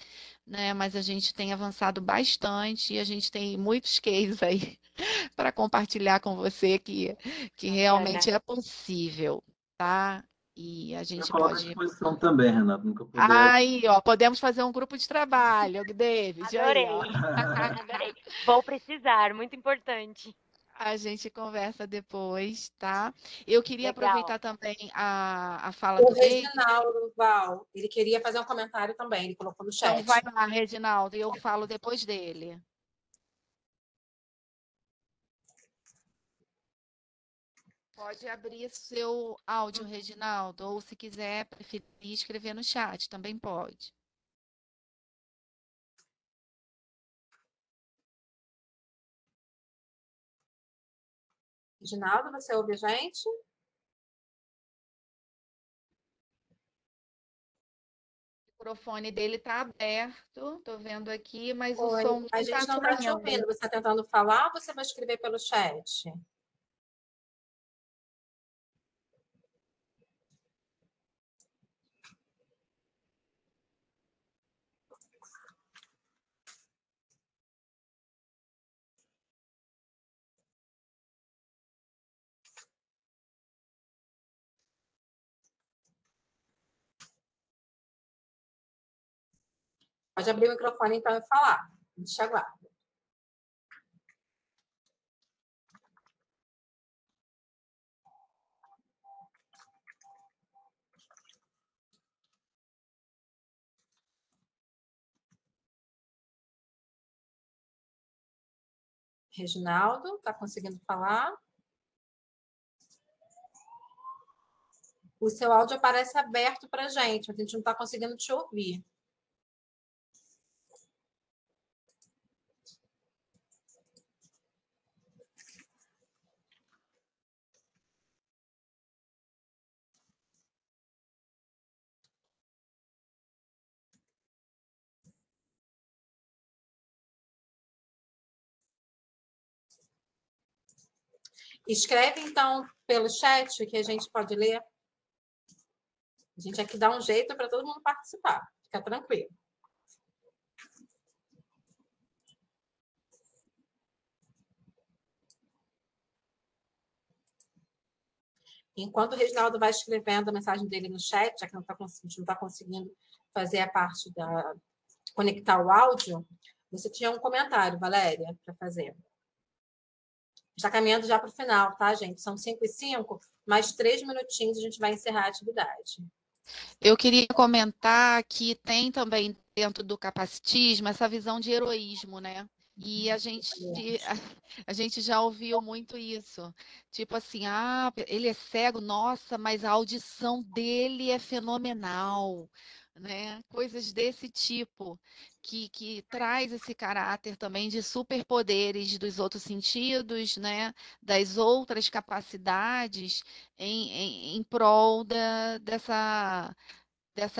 né? Mas a gente tem avançado bastante e a gente tem muitos cases aí para compartilhar com você que Bacana. realmente é possível, tá? E a Eu gente coloco à pode. disposição também, Renato, nunca puder. Aí, ó, podemos fazer um grupo de trabalho, David, aí, ó. Adorei. Adorei. Vou precisar, muito importante. A gente conversa depois, tá? Eu queria Legal. aproveitar também a fala O do David. Reginaldo Val, ele queria fazer um comentário também, ele colocou no Então, vai chat. lá, Reginaldo, e eu falo depois dele. Pode abrir seu áudio, Reginaldo, ou se quiser, preferir escrever no chat, também pode. Reginaldo, você ouve a gente? O microfone dele está aberto, estou vendo aqui, mas o Oi, som não a está gente não está te saindo. ouvindo. Você está tentando falar ou você vai escrever pelo chat? Pode abrir o microfone então e falar. A gente aguarda. Reginaldo, está conseguindo falar? O seu áudio aparece aberto para a gente, mas a gente não está conseguindo te ouvir. Escreve, então, pelo chat, que a gente pode ler. A gente aqui dá um jeito para todo mundo participar. Fica tranquilo. Enquanto o Reginaldo vai escrevendo a mensagem dele no chat, já que a gente não está conseguindo fazer a parte conectar o áudio, você tinha um comentário, Valéria, para fazer. Está caminhando já para o final, tá, gente? São 5h05, mais 3 minutinhos a gente vai encerrar a atividade. Eu queria comentar que tem também dentro do capacitismo essa visão de heroísmo, né? E a gente já ouviu muito isso. Tipo assim, ele é cego, nossa, mas a audição dele é fenomenal, né? Coisas desse tipo, que traz esse caráter também de superpoderes dos outros sentidos, né? Das outras capacidades em prol dessa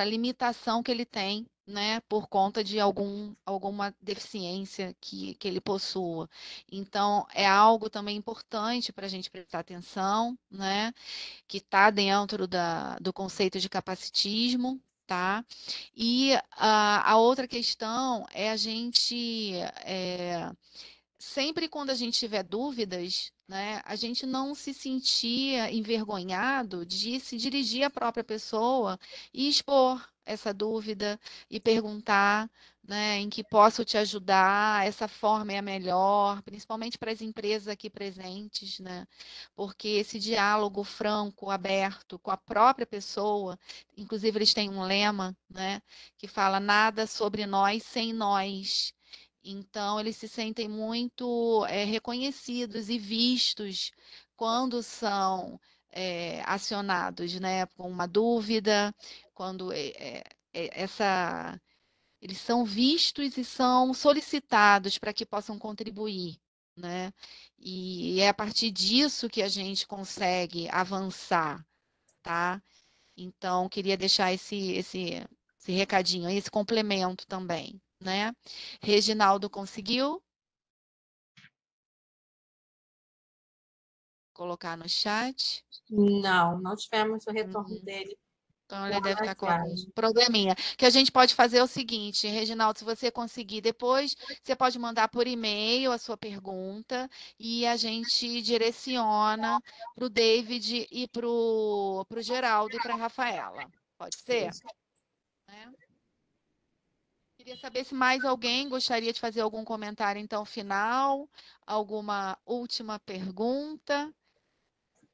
limitação que ele tem, né, por conta de alguma deficiência que ele possua. Então, é algo também importante para a gente prestar atenção, né, que está dentro do conceito de capacitismo, tá? E a outra questão é a gente sempre quando a gente tiver dúvidas, né, a gente não se sentia envergonhado de se dirigir à própria pessoa e expor essa dúvida e perguntar, né, em que posso te ajudar, essa forma é a melhor, principalmente para as empresas aqui presentes, né, porque esse diálogo franco, aberto com a própria pessoa, inclusive eles têm um lema, né, que fala nada sobre nós sem nós. Então, eles se sentem muito reconhecidos e vistos quando são acionados, né, com uma dúvida, quando eles são vistos e são solicitados para que possam contribuir, né? E é a partir disso que a gente consegue avançar, tá? Então, queria deixar esse recadinho, esse complemento também, né? Reginaldo conseguiu colocar no chat? Não tivemos o retorno Uhum. dele Então, ele lá deve na estar com algum viagem. probleminha. O que a gente pode fazer é o seguinte, Reginaldo, se você conseguir depois, você pode mandar por e-mail a sua pergunta e a gente direciona para o David e para o Geraldo e para a Rafaela. Pode ser? Isso. Né? Queria saber se mais alguém gostaria de fazer algum comentário, então, final, alguma última pergunta.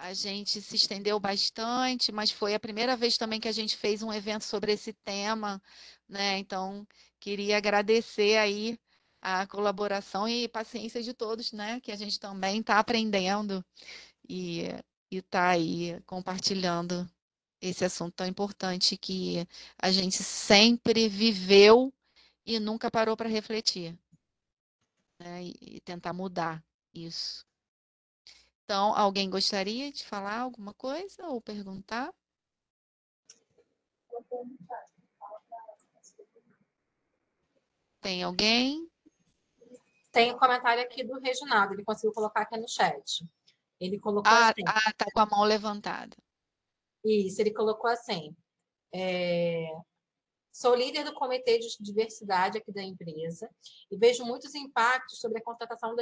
A gente se estendeu bastante, mas foi a primeira vez também que a gente fez um evento sobre esse tema, né? Então, queria agradecer aí a colaboração e paciência de todos, né? Que a gente também está aprendendo e está aí compartilhando esse assunto tão importante que a gente sempre viveu e nunca parou para refletir, né? E tentar mudar isso. Então, alguém gostaria de falar alguma coisa ou perguntar? Tem alguém? Tem um comentário aqui do Reginaldo, ele conseguiu colocar aqui no chat. Ele colocou assim. Tá com a mão levantada. Isso, ele colocou assim. Sou líder do comitê de diversidade aqui da empresa e vejo muitos impactos sobre a contratação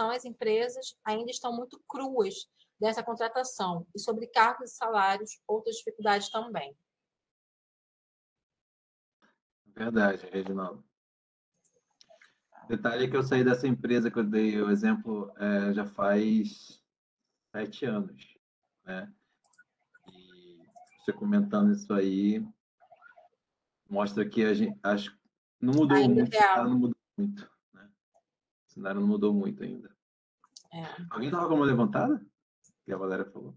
as empresas ainda estão muito cruas dessa contratação e sobre cargos e salários, outras dificuldades também. Verdade, Reginaldo. Detalhe que eu saí dessa empresa que eu dei o exemplo já faz 7 anos, né? E você comentando isso aí mostra que a gente acho não mudou Ainda muito, o real. cenário não mudou muito, né? O cenário não mudou muito ainda. Alguém estava com a mão levantada? Que a Valéria falou.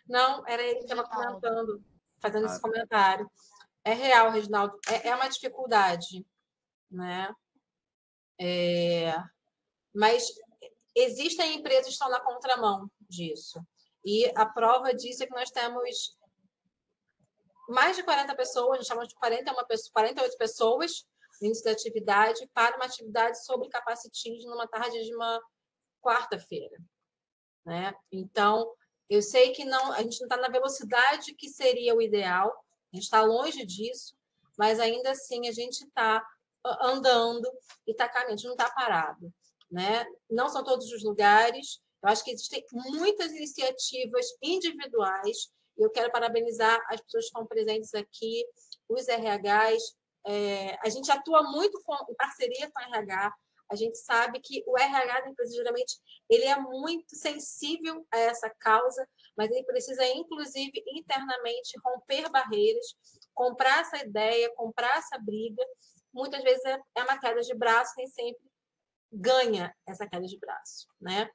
Não, era ele que estava Reginaldo. comentando, fazendo esse comentário. É real, Reginaldo, é uma dificuldade, né? Mas existem empresas que estão na contramão disso. E a prova disso é que nós temos mais de 40 pessoas, a gente chama de 48 pessoas no início da atividade, para uma atividade sobre capacitismo numa tarde de uma quarta-feira, né? Então, eu sei que a gente não está na velocidade que seria o ideal, a gente está longe disso, mas ainda assim a gente está andando e está caminhando, a gente não está parado, né? Não são todos os lugares, eu acho que existem muitas iniciativas individuais, e eu quero parabenizar as pessoas que estão presentes aqui, os RHs, A gente atua muito em parceria com o RH. A gente sabe que o RH da empresa, geralmente, ele é muito sensível a essa causa, mas ele precisa, inclusive, internamente, romper barreiras, comprar essa ideia, comprar essa briga. Muitas vezes é uma queda de braço, nem sempre ganha essa queda de braço, né?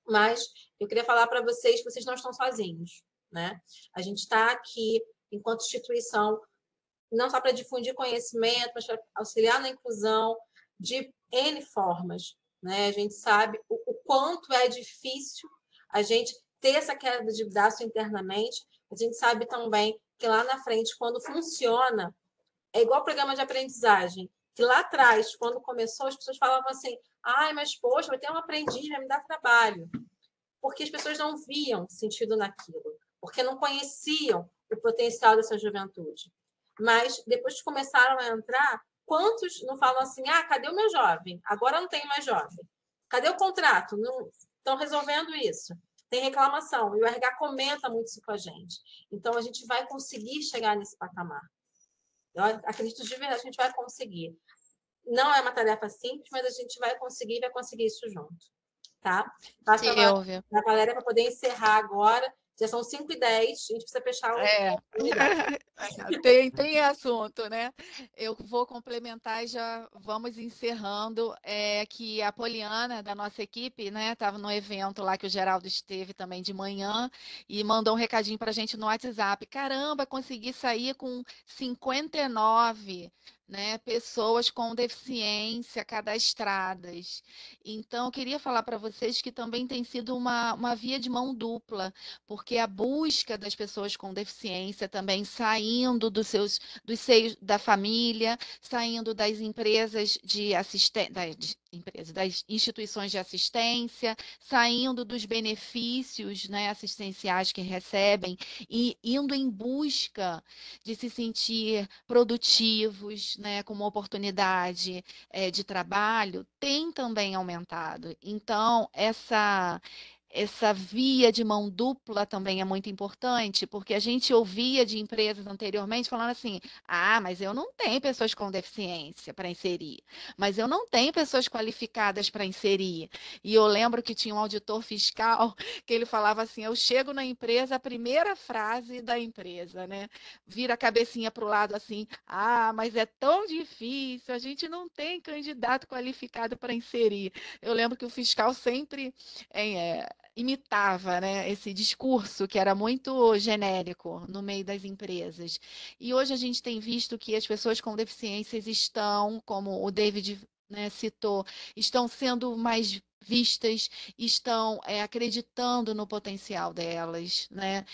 Mas eu queria falar para vocês que vocês não estão sozinhos, né? A gente está aqui, enquanto instituição, não só para difundir conhecimento, mas para auxiliar na inclusão de N formas, né? A gente sabe o quanto é difícil a gente ter essa queda de braço internamente. A gente sabe também que lá na frente, quando funciona, é igual programa de aprendizagem, que lá atrás, quando começou, as pessoas falavam assim, ai, mas poxa, vai ter um aprendiz, vai me dar trabalho. Porque as pessoas não viam sentido naquilo, porque não conheciam o potencial dessa juventude. Mas depois que começaram a entrar, quantos não falam assim, ah, cadê o meu jovem? Agora não tem mais jovem. Cadê o contrato? Não estão resolvendo isso. Tem reclamação. E o RH comenta muito isso com a gente. Então, a gente vai conseguir chegar nesse patamar. Eu acredito de verdade que a gente vai conseguir. Não é uma tarefa simples, mas a gente vai conseguir isso junto. Tá? Passo a Valéria para poder encerrar agora. Já são 5h10, a gente precisa fechar o tem assunto, né? Eu vou complementar e já vamos encerrando. Que a Poliana, da nossa equipe, né, estava no evento lá que o Geraldo esteve também de manhã e mandou um recadinho para a gente no WhatsApp. Caramba, consegui sair com 59, né, pessoas com deficiência cadastradas. Então, eu queria falar para vocês que também tem sido uma via de mão dupla, porque a busca das pessoas com deficiência também saindo dos seios da família, saindo das empresas de assistência, das instituições de assistência, saindo dos benefícios, né, assistenciais que recebem e indo em busca de se sentir produtivos, né, com uma oportunidade de trabalho, tem também aumentado. Então, essa via de mão dupla também é muito importante, porque a gente ouvia de empresas anteriormente falando assim: ah, mas eu não tenho pessoas com deficiência para inserir, mas eu não tenho pessoas qualificadas para inserir. E eu lembro que tinha um auditor fiscal que ele falava assim: eu chego na empresa, a primeira frase da empresa, né? Vira a cabecinha para o lado assim: ah, mas é tão difícil, a gente não tem candidato qualificado para inserir. Eu lembro que o fiscal sempre imitava, né, esse discurso que era muito genérico no meio das empresas. E hoje a gente tem visto que as pessoas com deficiências estão, como o David, né, citou, estão sendo mais vistas, estão acreditando no potencial delas, né?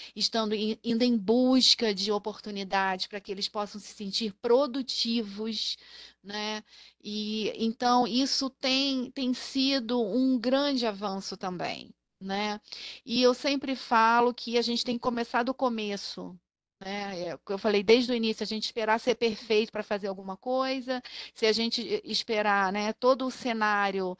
Indo em busca de oportunidades para que eles possam se sentir produtivos, né? E então isso tem sido um grande avanço também, né? E eu sempre falo que a gente tem que começar do começo, né? Eu falei desde o início, a gente esperar ser perfeito para fazer alguma coisa, se a gente esperar, né, todo o cenário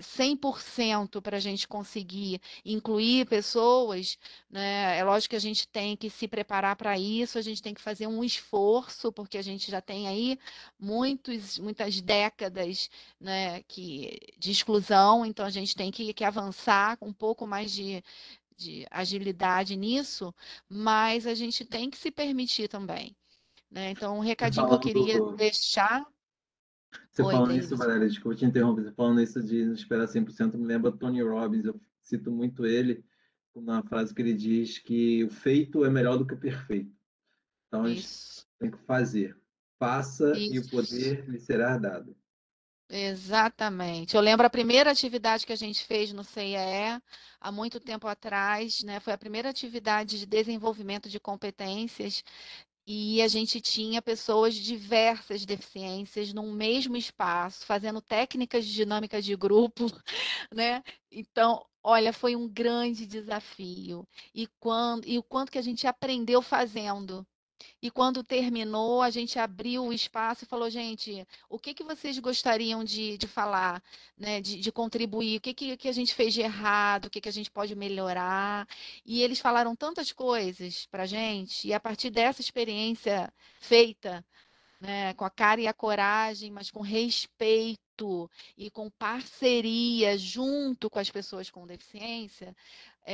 100% para a gente conseguir incluir pessoas, né? É lógico que a gente tem que se preparar para isso, a gente tem que fazer um esforço, porque a gente já tem aí muitas décadas, né, de exclusão, então a gente tem que avançar com um pouco mais de agilidade nisso, mas a gente tem que se permitir também, né? Então, um recadinho que eu queria deixar. Você Oi, falando isso, David. Valéria, desculpa te interromper, você falando isso de não esperar 100%, me lembra Tony Robbins, eu cito muito ele, uma frase que ele diz que o feito é melhor do que o perfeito. Então, a gente tem que fazer. Faça e o poder lhe será dado. Exatamente. Eu lembro a primeira atividade que a gente fez no CIE há muito tempo atrás, né? Foi a primeira atividade de desenvolvimento de competências e a gente tinha pessoas de diversas deficiências num mesmo espaço, fazendo técnicas de dinâmica de grupo, né? Então, olha, foi um grande desafio. E o quanto que a gente aprendeu fazendo. E quando terminou, a gente abriu o espaço e falou, gente, o que vocês gostariam de falar, né? De contribuir? O que a gente fez de errado? O que a gente pode melhorar? E eles falaram tantas coisas para a gente, e a partir dessa experiência feita, né, com a cara e a coragem, mas com respeito e com parceria junto com as pessoas com deficiência,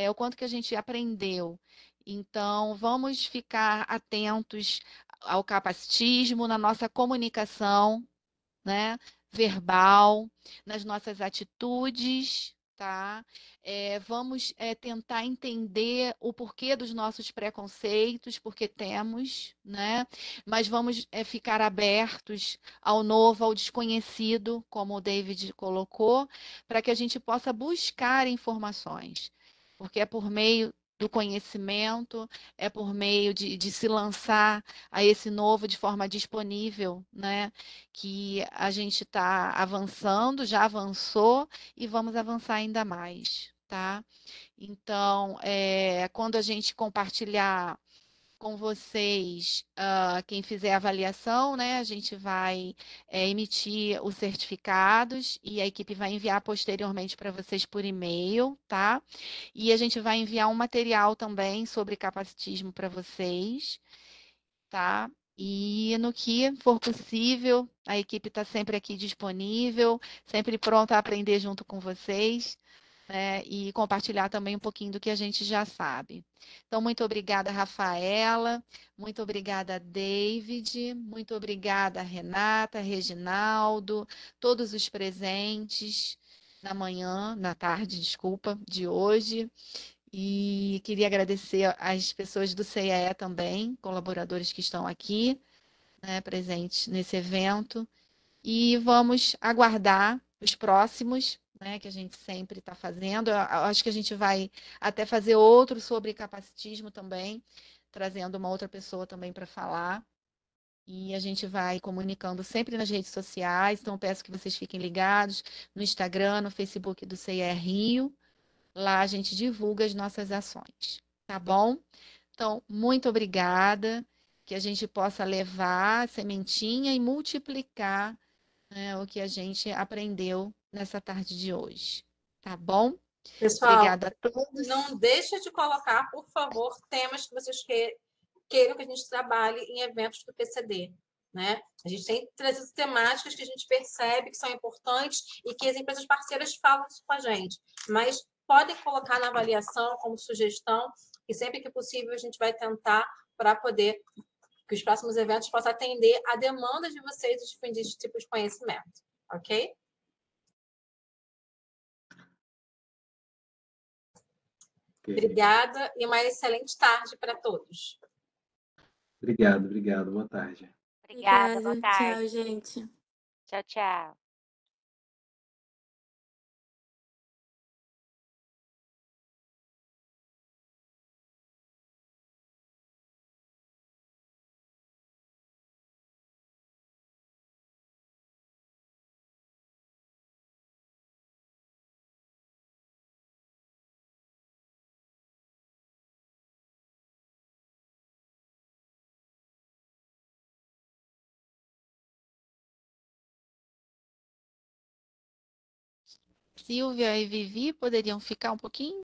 o quanto que a gente aprendeu. Então, vamos ficar atentos ao capacitismo na nossa comunicação, né, verbal, nas nossas atitudes, tá? Vamos tentar entender o porquê dos nossos preconceitos, porque temos, né? Mas vamos ficar abertos ao novo, ao desconhecido, como o David colocou, para que a gente possa buscar informações, porque é por meio do conhecimento, é por meio de se lançar a esse novo de forma disponível, né? Que a gente está avançando, já avançou e vamos avançar ainda mais, tá? Então, quando a gente compartilhar com vocês, quem fizer a avaliação, né, a gente vai emitir os certificados e a equipe vai enviar posteriormente para vocês por e-mail, tá? E a gente vai enviar um material também sobre capacitismo para vocês, tá? E no que for possível, a equipe está sempre aqui disponível, sempre pronta a aprender junto com vocês, né? E compartilhar também um pouquinho do que a gente já sabe. Então, muito obrigada, Rafaela, muito obrigada, David, muito obrigada, Renata, Reginaldo, todos os presentes na tarde, desculpa, de hoje. E queria agradecer às pessoas do CIE também, colaboradores que estão aqui, né, presentes nesse evento. E vamos aguardar os próximos, né, que a gente sempre está fazendo. Eu acho que a gente vai até fazer outro sobre capacitismo também, trazendo uma outra pessoa também para falar. E a gente vai comunicando sempre nas redes sociais. Então, peço que vocês fiquem ligados no Instagram, no Facebook do CIE Rio. Lá a gente divulga as nossas ações, tá bom? Então, muito obrigada, que a gente possa levar a sementinha e multiplicar, né, o que a gente aprendeu nessa tarde de hoje, tá bom? Pessoal, Obrigada a todos. não deixa de colocar, por favor, temas que vocês queiram que a gente trabalhe em eventos do PCD. Né? A gente tem trazido temáticas que a gente percebe que são importantes e que as empresas parceiras falam isso com a gente. Mas podem colocar na avaliação como sugestão e sempre que possível a gente vai tentar para poder que os próximos eventos possam atender a demanda de vocês e difundir esse tipo de conhecimento. Ok? Obrigada e uma excelente tarde para todos. Obrigado. Boa tarde. Obrigada, boa Obrigada. tarde. Tchau, gente. Tchau, tchau. Silvia e Vivi poderiam ficar um pouquinho?